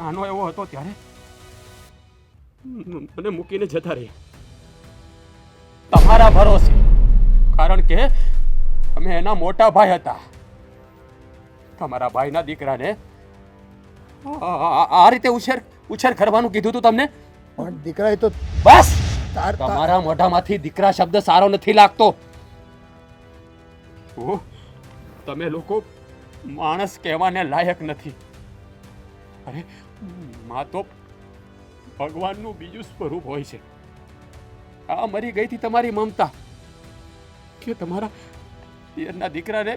નાનો એવો હતો ત્યારે મને મૂકીને જતા રહ્યા તમારા ભરોસે. કારણ કે અમે એના મોટા ભાઈ હતા. તમારા ભાઈના દીકરાને આ રીતે ઉછેર કરવાનું કીધું હતું તમને. પણ દીકરા એ તો બસ તાર તમારા મોઢામાંથી દીકરા શબ્દ સારો નથી લાગતો. તમે લોકો માણસ કહેવાને લાયક નથી. અરે માં તો ભગવાનનું બીજું સ્વરૂપ હોય છે. આ મરી ગઈ હતી તમારી મમતા કે તમારા પિયરના દીકરાને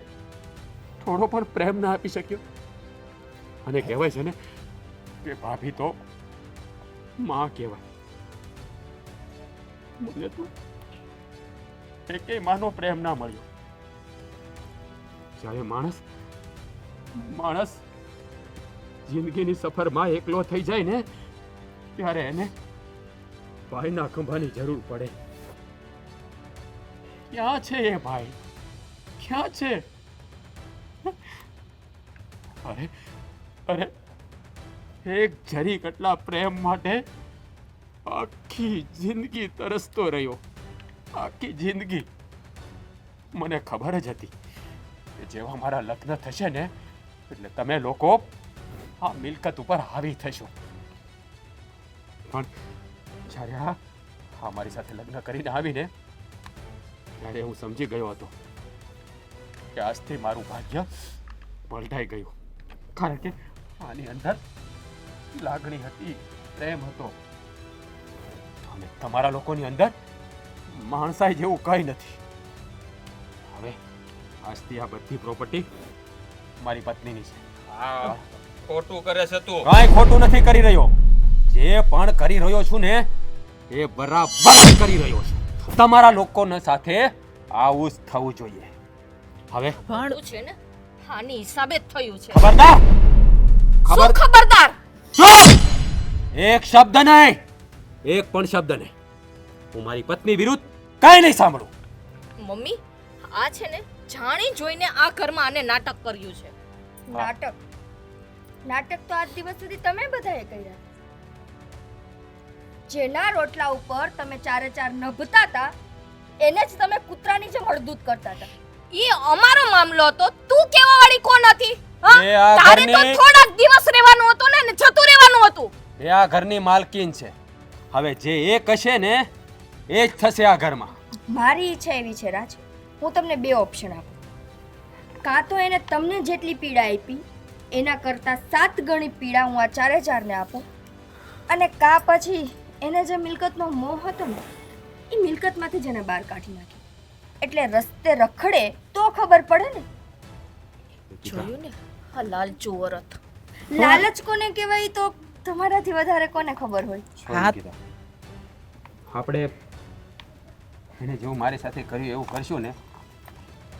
થોડો પણ પ્રેમ ના આપી શક્યો. અને કહેવાય છે ને કે ભાભી તો માં કહેવાય. મને તો એકેય માનો પ્રેમ ના મળ્યો. જ્યારે માણસ જિંદગીની સફરમાં એકલો થઈ જાય ને ત્યારે એને ભાઈના ખંભાની જરૂર પડે. ક્યાં છે એ ભાઈ? ક્યાં છે? અરે અરે એક જરી કટલા પ્રેમ માટે આખી જિંદગી તરસતો રહ્યો. આખી જિંદગી. મને ખબર જ હતી કે જેવા મારા લગ્ન થશે ને એટલે તમે લોકો આ મિલકત ઉપર હાવી થશો. પણ જ્યારે આ મારી સાથે લગ્ન કરીને આવીને ત્યારે હું સમજી ગયો હતો કે આજથી મારું ભાગ્ય પલટાઈ ગયું. કારણ કે આની અંદર લાગણી હતી, પ્રેમ હતો. અને તમારા લોકોની અંદર માણસાઈ જેવું કંઈ નથી. હવે આજથી આ બધી પ્રોપર્ટી મારી પત્નીની છે. આ ખોટું કરે છે તું. કાંઈ ખોટું નથી કરી રહ્યો. જે પણ કરી રહ્યો છું ને એ બરાબર કરી રહ્યો છું. તમારા લોકોને સાથે આવું જ થવું જોઈએ. હવે પણ છે ને આની હિસાબે જ થયું છે. ખબરદાર! શું ખબરદાર? એક શબ્દ નહીં, એક પણ શબ્દ નહીં. હું મારી પત્ની વિરુદ્ધ કાંઈ નહીં સાંભળું. મમ્મી આ છે ને જાણી જોઈને આ ઘરમાં આને નાટક કર્યું છે. નાટક તો આજ દિવસ સુધી તમે બધાએ કર્યા. જેના રોટલા ઉપર તમે ચારે ચાર નભતા હતા એને જ તમે કૂતરાની જેમ હળદૂત કરતા હતા. એ અમારો મામલો હતો. તું કેવા વાળી કોણ હતી? હા? એ આ તારે તો ઘરની- થોડાક દિવસ રહેવાનું હતું ને જતું રહેવાનું હતું. એ આ ઘરની માલકીન છે. હવે જે એ કશે ને એ જ થશે આ ઘરમાં. મારી ઈચ્છા એવી છે રાજ, હું તમને બે ઓપ્શન આપું. કાં તો એને તમને જેટલી પીડા આપી એના કરતાં 7 ગણી પીડા હું આ ચારે ચારને આપું, અને કાં પછી એને જે મિલકતનો મોહ હતો ને એ મિલકતમાંથી જ એને બહાર કાઢી નાખી. એટલે રસ્તે રખડે તો ખબર પડે ને. જોયું ને આ લાલચુ વરત. લાલચ કોને કહેવાય તો તમારાથી વધારે કોને ખબર હોય. હા. આપણે એને જેવું મારી સાથે કર્યું એવું કરશું ને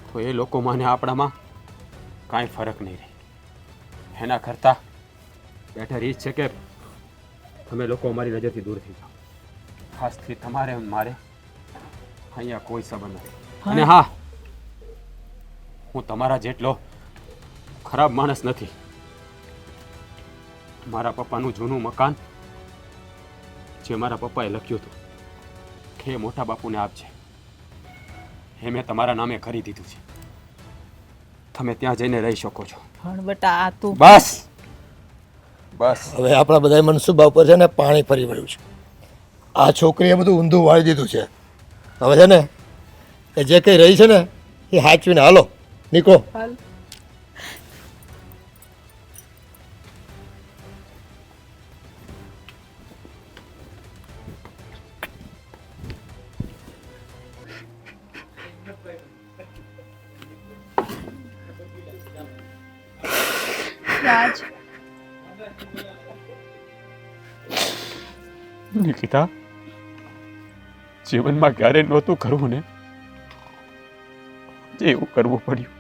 તો એ લોકોમાં ને આપણામાં કાંઈ ફરક નહીં રહે. એના કરતાં બેટર એ જ છે કે તમે લોકો અમારી નજરથી દૂર થઈ જાઓ. ખાસથી તમારે અને મારે અહીંયા કોઈ સંબંધ નથી. અને હા, હું તમારા જેટલો ખરાબ માણસ નથી. મારા પપ્પાનું જૂનું મકાન જે મારા પપ્પાએ લખ્યું હતું કે મોટા બાપુને આપજે, એ મેં તમારા નામે કરી દીધું છે. તમે ત્યાં જઈને રહી શકો છો. પણ બેટા આ તું બસ બસ. હવે આપણા બધા મનસુબા ઉપર છે ને પાણી ફરી વળ્યું છે. આ છોકરીએ બધું ઊંધું વાળી દીધું છે. હવે છે ને એ જે કંઈ રહી છે ને એ હાચવીને હાલો, નીકળો. રાજ, નિકિતા, જીવનમાં ક્યારે નહોતું કરવું ને, એવું કરવું પડ્યું.